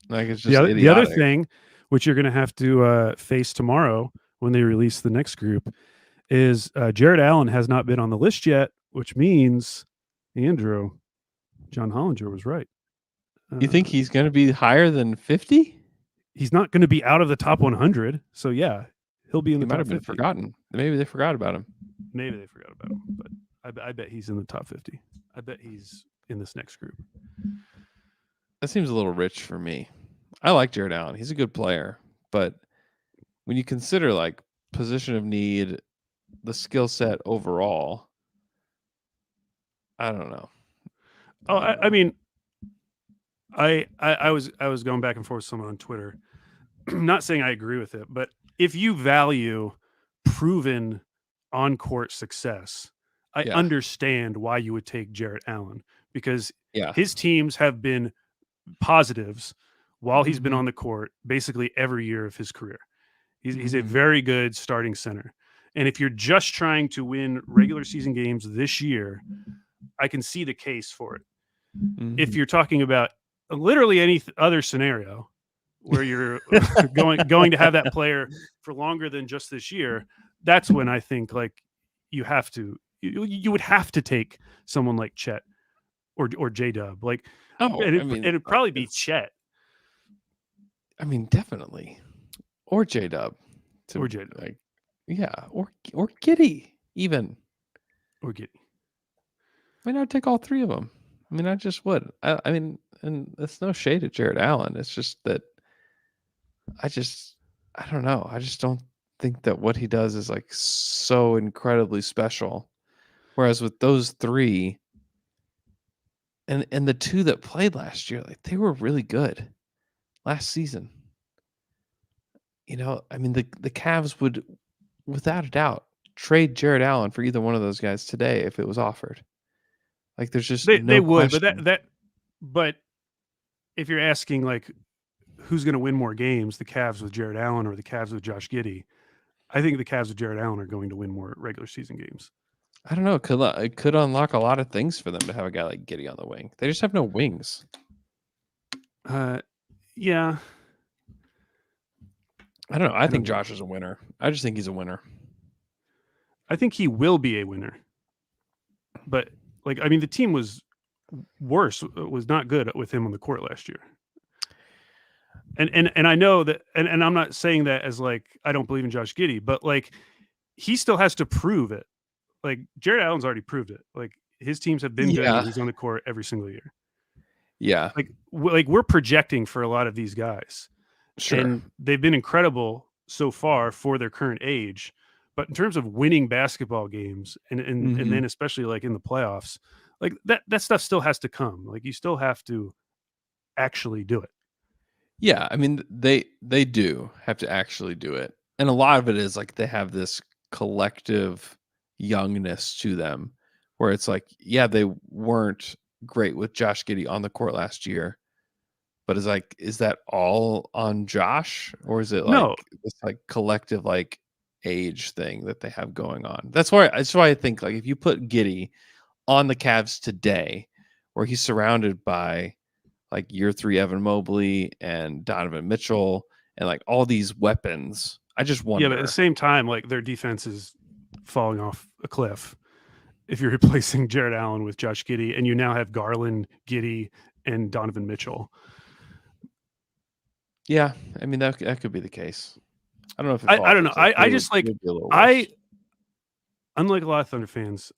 Like it's just the other thing which you're going to have to face tomorrow when they release the next group, is Jared Allen has not been on the list yet, which means, Andrew, John Hollinger was right. You think he's going to be higher than 50? He's not going to be out of the top 100. So, yeah, he'll be in the He might top have been 50. forgotten. Maybe they forgot about him. Maybe they forgot about him, but I bet he's in the top 50. I bet he's in this next group. That seems a little rich for me. I like Jared Allen. He's a good player. But when you consider like position of need, the skill set overall, I don't know. Oh, I mean, I was going back and forth with someone on Twitter. I'm not saying I agree with it, but if you value proven on-court success, I understand why you would take Jared Allen, because his teams have been positives while he's been on the court basically every year of his career. He's a very good starting center. And if you're just trying to win regular season games this year, I can see the case for it. If you're talking about literally any other scenario where you're going to have that player for longer than just this year, that's when I think like you would have to take someone like Chet or JDub. Like, it'd probably be Chet. I mean, definitely, or JDub, or JDub, like, or Giddey even, or Giddey. I mean, I'd take all three of them. I mean, I just would. I mean, and it's no shade at Jared Allen. It's just that I don't know. I just don't think that what he does is like so incredibly special. Whereas with those three, and the two that played last year, like they were really good last season. You know, I mean, the Cavs would, without a doubt, trade Jared Allen for either one of those guys today if it was offered. Like, there's just they would, question. but if you're asking like who's going to win more games, the Cavs with Jared Allen or the Cavs with Josh Giddey, I think the Cavs with Jared Allen are going to win more regular season games. I don't know. It could unlock a lot of things for them to have a guy like Giddey on the wing. They just have no wings. Yeah. I don't know. I think Josh is a winner. I just think he's a winner. I think he will be a winner. But like, I mean, the team was not good with him on the court last year. And I know that, and I'm not saying that as like I don't believe in Josh Giddey, but like he still has to prove it. Like Jared Allen's already proved it. Like his teams have been good when he's on the court every single year. Yeah. Like we're projecting for a lot of these guys. Sure. And they've been incredible so far for their current age. But in terms of winning basketball games and then especially like in the playoffs, like that stuff still has to come. Like you still have to actually do it. Yeah, I mean they do have to actually do it. And a lot of it is like they have this collective youngness to them where it's like, yeah, they weren't great with Josh Giddey on the court last year. But it's like, is that all on Josh, or is it like this like collective like age thing that they have going on? That's why I think like if you put Giddey on the Cavs today, where he's surrounded by like year 3 Evan Mobley and Donovan Mitchell and like all these weapons, I just wonder. Yeah, but at the same time, like their defense is falling off a cliff. If you're replacing Jared Allen with Josh Giddey, and you now have Garland, Giddey, and Donovan Mitchell. Yeah, I mean that could be the case. I don't know if I don't know. I just like unlike a lot of Thunder fans,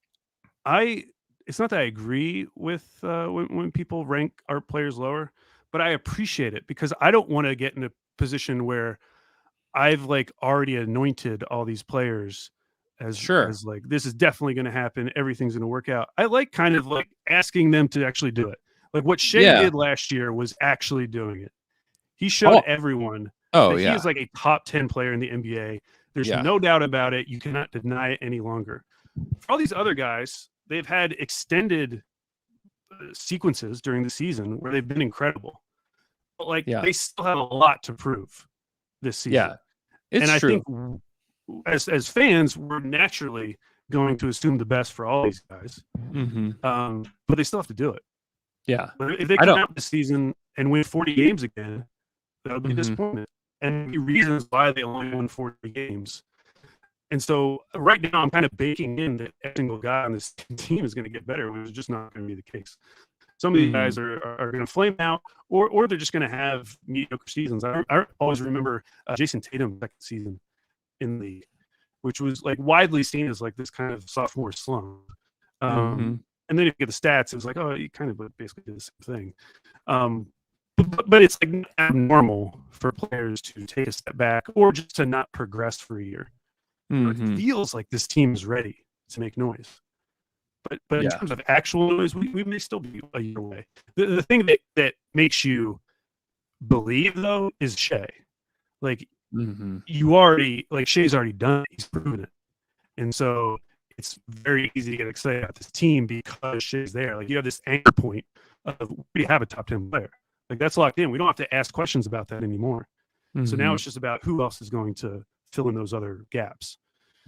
it's not that I agree with when people rank our players lower, but I appreciate it because I don't want to get in a position where I've like already anointed all these players as like this is definitely going to happen. Everything's going to work out. I like kind of like asking them to actually do it. Like what Shea did last year was actually doing it. He showed everyone that he is like a top 10 player in the NBA. There's no doubt about it. You cannot deny it any longer. For all these other guys, they've had extended sequences during the season where they've been incredible. But like they still have a lot to prove this season. Yeah, it's and true. I think as fans, we're naturally going to assume the best for all these guys. But they still have to do it. Yeah. But if they come out this season and win 40 games again, that'll be disappointment. and the reasons why they only won 40 games. And so right now I'm kind of baking in that every single guy on this team is going to get better, which is just not going to be the case. Some of these guys are going to flame out, or they're just going to have mediocre seasons. I always remember Jason Tatum's second season in the league, which was like widely seen as like this kind of sophomore slump. And then if you get the stats, it was like, oh, you kind of basically did the same thing. But it's like abnormal for players to take a step back or just to not progress for a year. It feels like this team is ready to make noise. But in terms of actual noise, we may still be a year away. The thing that makes you believe, though, is Shea. Like, you already, like, Shea's already done it. He's proven it. And so it's very easy to get excited about this team because Shea's there. Like, you have this anchor point of we have a top 10 player. Like, that's locked in. We don't have to ask questions about that anymore. So now it's just about who else is going to fill in those other gaps.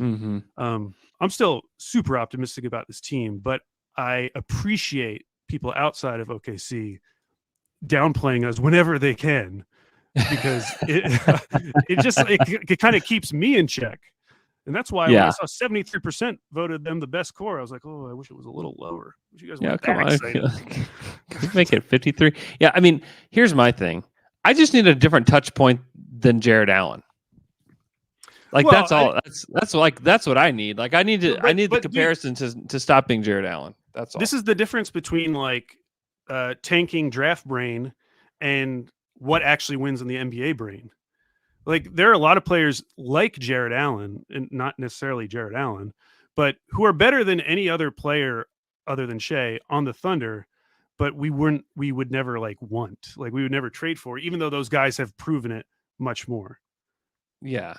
I'm still super optimistic about this team, but I appreciate people outside of OKC downplaying us whenever they can, because it kind of keeps me in check. And that's why when I saw 73% voted them the best core, I was like, oh, I wish it was a little lower. Wish you guys weren't that excited. Make it 53. Yeah, I mean, here's my thing. I just need a different touch point than Jared Allen. Like, well, that's all. That's what I need. Like, I need the comparison to stop being Jared Allen. That's all. This is the difference between like tanking draft brain and what actually wins in the NBA brain. Like, there are a lot of players like Jared Allen, and not necessarily Jared Allen, but who are better than any other player other than Shea on the Thunder. But we would never like want, like, we would never trade for, even though those guys have proven it much more. Yeah.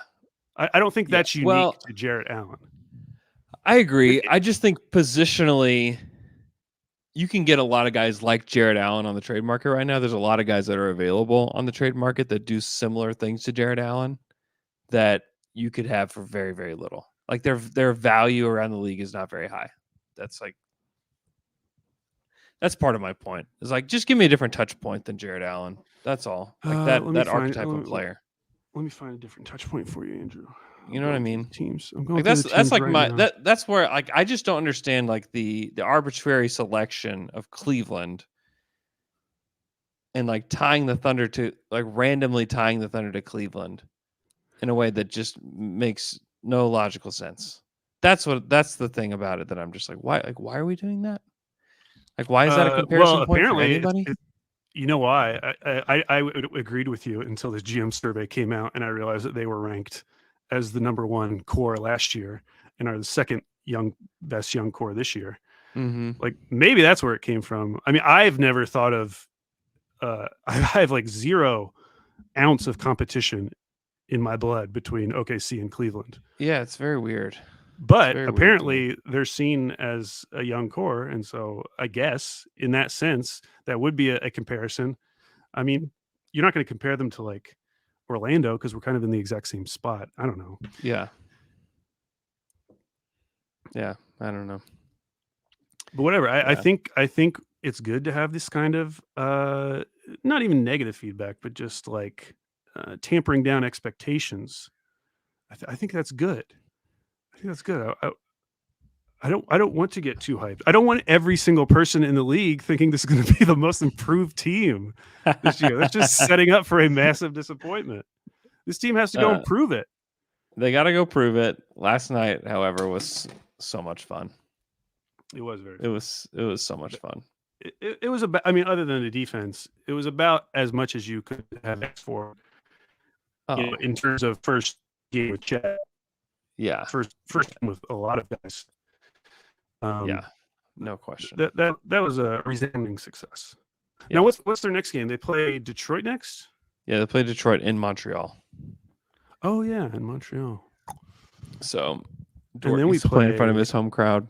I don't think that's unique to Jared Allen. I agree. I just think positionally, you can get a lot of guys like Jared Allen on the trade market right now. There's a lot of guys that are available on the trade market that do similar things to Jared Allen that you could have for very, very little. Like, their value around the league is not very high. That's part of my point. It's like, just give me a different touch point than Jared Allen. That's all. Like that archetype of player. Let me find a different touch point for you, Andrew. You know what I mean? Teams. I'm like going that's like right that's where, like, I just don't understand, like, the arbitrary selection of Cleveland and like randomly tying the Thunder to Cleveland in a way that just makes no logical sense. That's the thing about it that I'm just like, why are we doing that? Like, why is that a comparison point for anybody? You know why? I agreed with you until the GM survey came out, and I realized that they were ranked as the number one core last year and are the second best young core this year. Like, maybe that's where it came from. I mean, I've never thought of. I have like 0 ounce of competition in my blood between OKC and Cleveland. Yeah, it's very weird. But apparently they're seen as a young core. And so I guess in that sense, that would be a comparison. I mean, you're not going to compare them to like Orlando because we're kind of in the exact same spot. I don't know. Yeah. Yeah, I don't know. But whatever. I think it's good to have this kind of not even negative feedback, but just like tampering down expectations. I think that's good. I think that's good. I don't want to get too hyped. I don't want every single person in the league thinking this is going to be the most improved team this year. That's just setting up for a massive disappointment. This team has to go and prove it. They got to go prove it. Last night, however, was so much fun. It was very. It was so much fun. It was about. I mean, other than the defense, it was about as much as you could have asked for. In terms of first game with Chet. Yeah, first with a lot of guys. Yeah, no question. That was a resounding success. Yeah. Now, what's their next game? They play Detroit next. Yeah, they play Detroit in Montreal. Oh yeah, in Montreal. So, and then we play in front of his home crowd.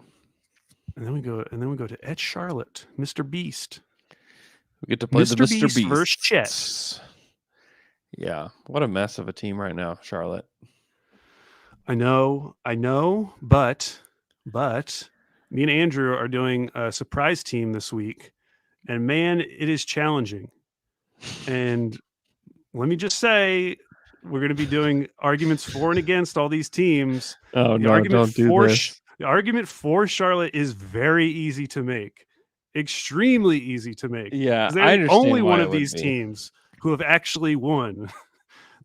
And then we go to at Charlotte, Mr. Beast. We get to play Mr. the Mr. Beast versus Chet. Yeah, what a mess of a team right now, Charlotte. I know, but me and Andrew are doing a surprise team this week, and man, it is challenging. And let me just say, We're going to be doing arguments for and against all these teams. Oh The no, argument don't do for this. the argument for Charlotte is very easy to make, extremely easy to make. Yeah, 'Cause they're I the understand only one why of it would these be. teams who have actually won.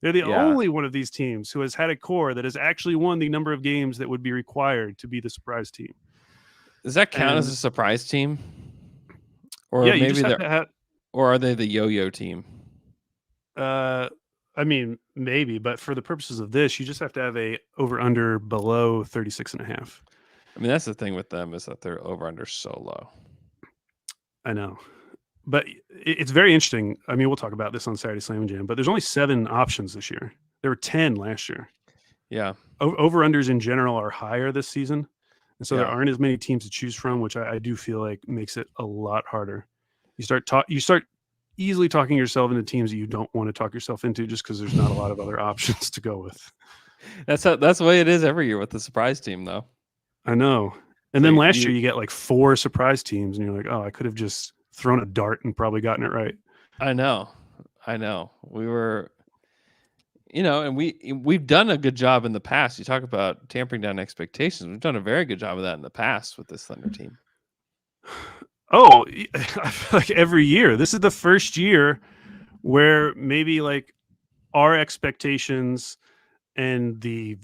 They're the Yeah. only one of these teams who has had a core that has actually won the number of games that would be required to be the surprise team. Does that count as And- a surprise team? Or yeah, you maybe just have they're to have. or are they the yo-yo team? I mean, maybe, but for the purposes of this, you just have to have a over under below 36.5. I mean, that's the thing with them is that they're over under so low. I know, but it's very interesting. I mean, we'll talk about this on Saturday Slam Jam, but there's only 7 options this year. There were 10 last year. Yeah. Over unders in general are higher this season, and so there Yeah. aren't as many teams to choose from, which I do feel like makes it a lot harder. You start easily talking yourself into teams that you don't want to talk yourself into just because there's not a lot of other options to go with. That's the way it is every year with the surprise team, though. I know. And So then last you- year you get like 4 surprise teams, and you're like, oh, I could have just thrown a dart and probably gotten it right. I know. We were, and we've done a good job in the past. You talk about tampering down expectations. We've done a very good job of that in the past with this Thunder team. Oh, I feel like every year. This is the first year where maybe like our expectations and the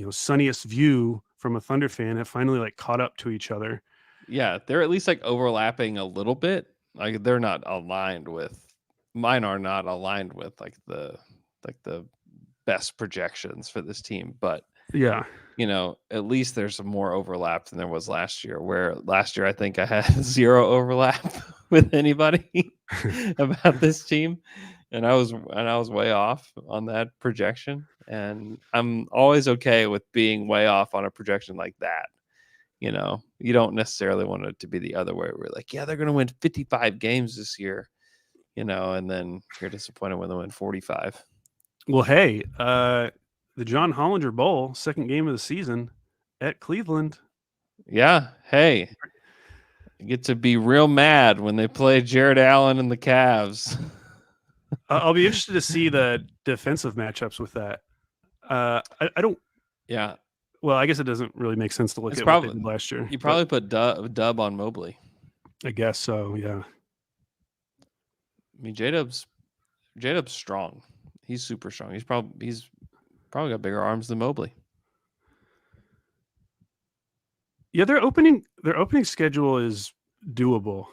sunniest view from a Thunder fan have finally like caught up to each other. Yeah, they're at least like overlapping a little bit. Like they're not aligned with mine are not aligned with like the best projections for this team, but Yeah. at least there's some more overlap than there was last year, where last year I think I had 0 overlap with anybody about this team. And I was way off on that projection. And I'm always okay with being way off on a projection like that. You don't necessarily want it to be the other way. We're like, yeah, they're going to win 55 games this year, and then you're disappointed when they win 45. Well, hey, the John Hollinger Bowl, second game of the season at Cleveland. Yeah. Hey, you get to be real mad when they play Jared Allen and the Cavs. I'll be interested to see the defensive matchups with that. I don't. Yeah. Well, I guess it doesn't really make sense to look It's at probably- what they did last year. You but probably put Dub on Mobley. I guess so. Yeah. I mean, JDub's strong. He's super strong. He's probably got bigger arms than Mobley. Yeah, their opening schedule is doable,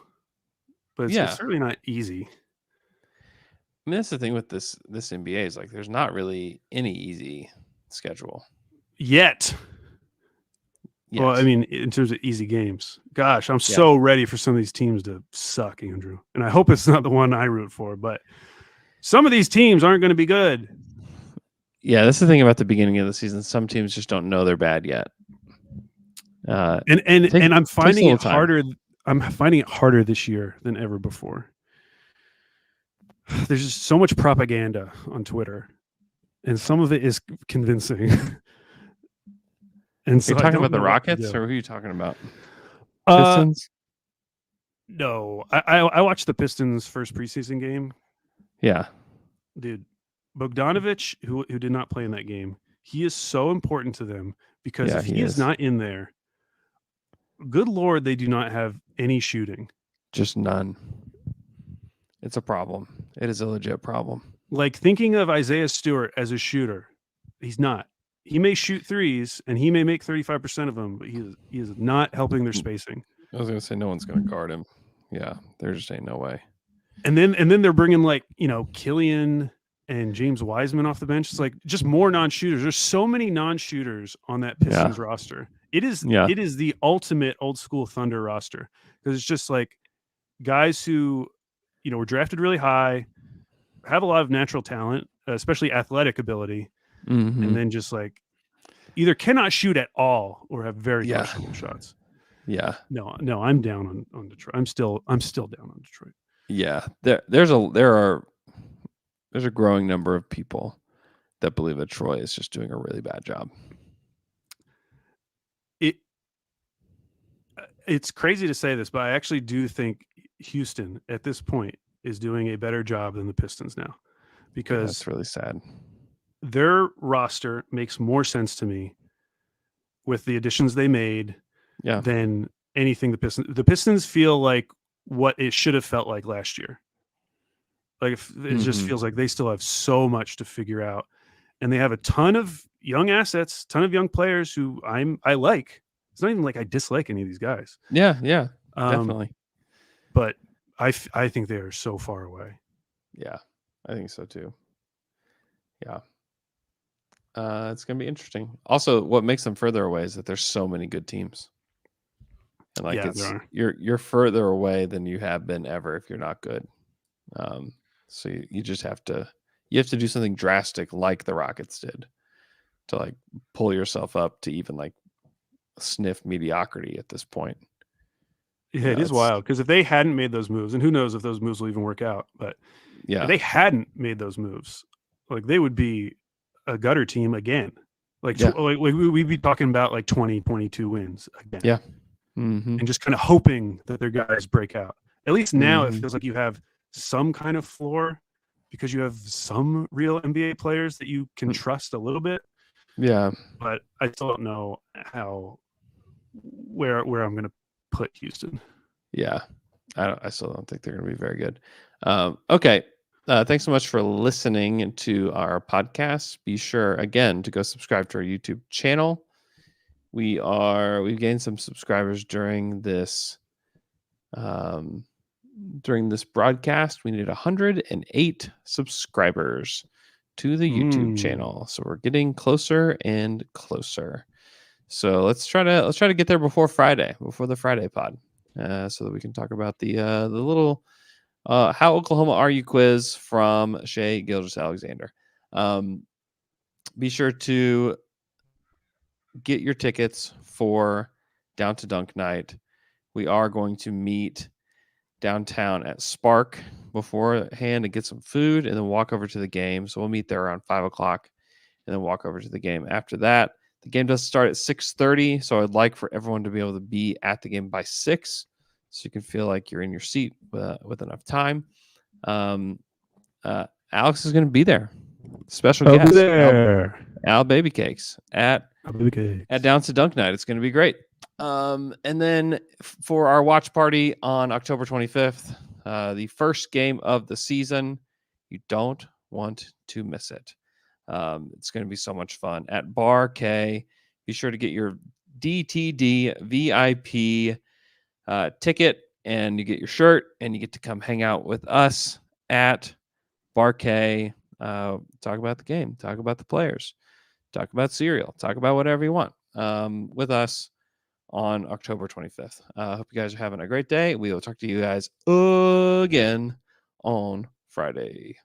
but it's Yeah. certainly not easy. I mean, that's the thing with this NBA is like there's not really any easy schedule. Yet. Well, I Yes. mean, in terms of easy games, gosh, I'm so ready for some of these teams to suck, Andrew. And I hope it's not the one I root for, but some of these teams aren't going to be good. Yeah, that's the thing about the beginning of the season. Some teams just don't know they're bad yet. And I'm takes a finding little it time. harder. I'm finding it harder this year than ever before. There's just so much propaganda on Twitter, and some of it is convincing. And so You're I talking don't about the know what to Rockets, do. or who are you talking about? Uh, Pistons? No, I watched the Pistons' first preseason game. Yeah. Dude, Bogdanovich, who did not play in that game, he is so important to them because Yeah, if he he is is. not in there, good Lord, they do not have any shooting. Just none. It's a problem. It is a legit problem. Like thinking of Isaiah Stewart as a shooter, he's not. He may shoot threes and he may make 35% of them, but he is not helping their spacing. I was going to say no one's going to guard him. Yeah, there just ain't no way. And then they're bringing like, Killian and James Wiseman off the bench. It's like just more non-shooters. There's so many non-shooters on that Pistons roster. It is the ultimate old school Thunder roster because it's just like guys who, were drafted really high, have a lot of natural talent, especially athletic ability, Mhm. and then just like either cannot shoot at all or have very Yeah. questionable shots. Yeah. No, I'm down on Detroit. I'm still down on Detroit. Yeah. There's a growing number of people that believe that Troy is just doing a really bad job. It's crazy to say this, but I actually do think Houston at this point is doing a better job than the Pistons now, Yeah, because that's really sad. their roster makes more sense to me with the additions they made Yeah. than anything the Pistons feel like what it should have felt like last year. Like it just Mhm. feels like they still have so much to figure out, and they have a ton of young assets, ton of young players who I like. It's not even like I dislike any of these guys. Yeah, yeah, Um, definitely. but I think they are so far away. Yeah, I think so too. Yeah. It's gonna be interesting. Also, what makes them further away is that there's so many good teams. And like Yeah, there are. you're further away than you have been ever if you're not good. So you just have to do something drastic like the Rockets did to like pull yourself up to even like sniff mediocrity at this point. Yeah, it is wild because if they hadn't made those moves, and who knows if those moves will even work out, but Yeah, if they hadn't made those moves, like they would be a gutter team again. Like, Yeah. like we'd be talking about like 20-22 wins again. Yeah. Mm-hmm. And just kind of hoping that their guys break out. At least now it Mhm. feels like you have some kind of floor because you have some real NBA players that you can trust a little bit. Yeah. But I still don't know where I'm going to put Houston. Yeah. I still don't think they're going to be very good. Okay. Thanks so much for listening to our podcast. Be sure again to go subscribe to our YouTube channel. We've gained some subscribers during this broadcast. We need 108 subscribers to the YouTube channel. So we're getting closer and closer. So let's try to get there before the Friday pod, so that we can talk about the little how Oklahoma are you quiz from Shea Gilgeous-Alexander. Be sure to get your tickets for Down to Dunk night. We are going to meet downtown at Spark beforehand and get some food and then walk over to the game. So we'll meet there around 5:00 and then walk over to the game. After that, the game does start at 6:30. So I'd like for everyone to be able to be at the game by 6, so you can feel like you're in your seat with enough time. Alex is going to be there. Special guest. there. Al Baby Cakes at Okay. Down to Dunk night. It's going to be great. And then for our watch party on October 25th, the first game of the season, you don't want to miss it. It's going to be so much fun at Bar K. Be sure to get your DTD VIP ticket, and you get your shirt, and you get to come hang out with us at Bar K. Talk about the game, talk about the players, talk about cereal, talk about whatever you want with us on October 25th. Hope you guys are having a great day. We will talk to you guys again on Friday.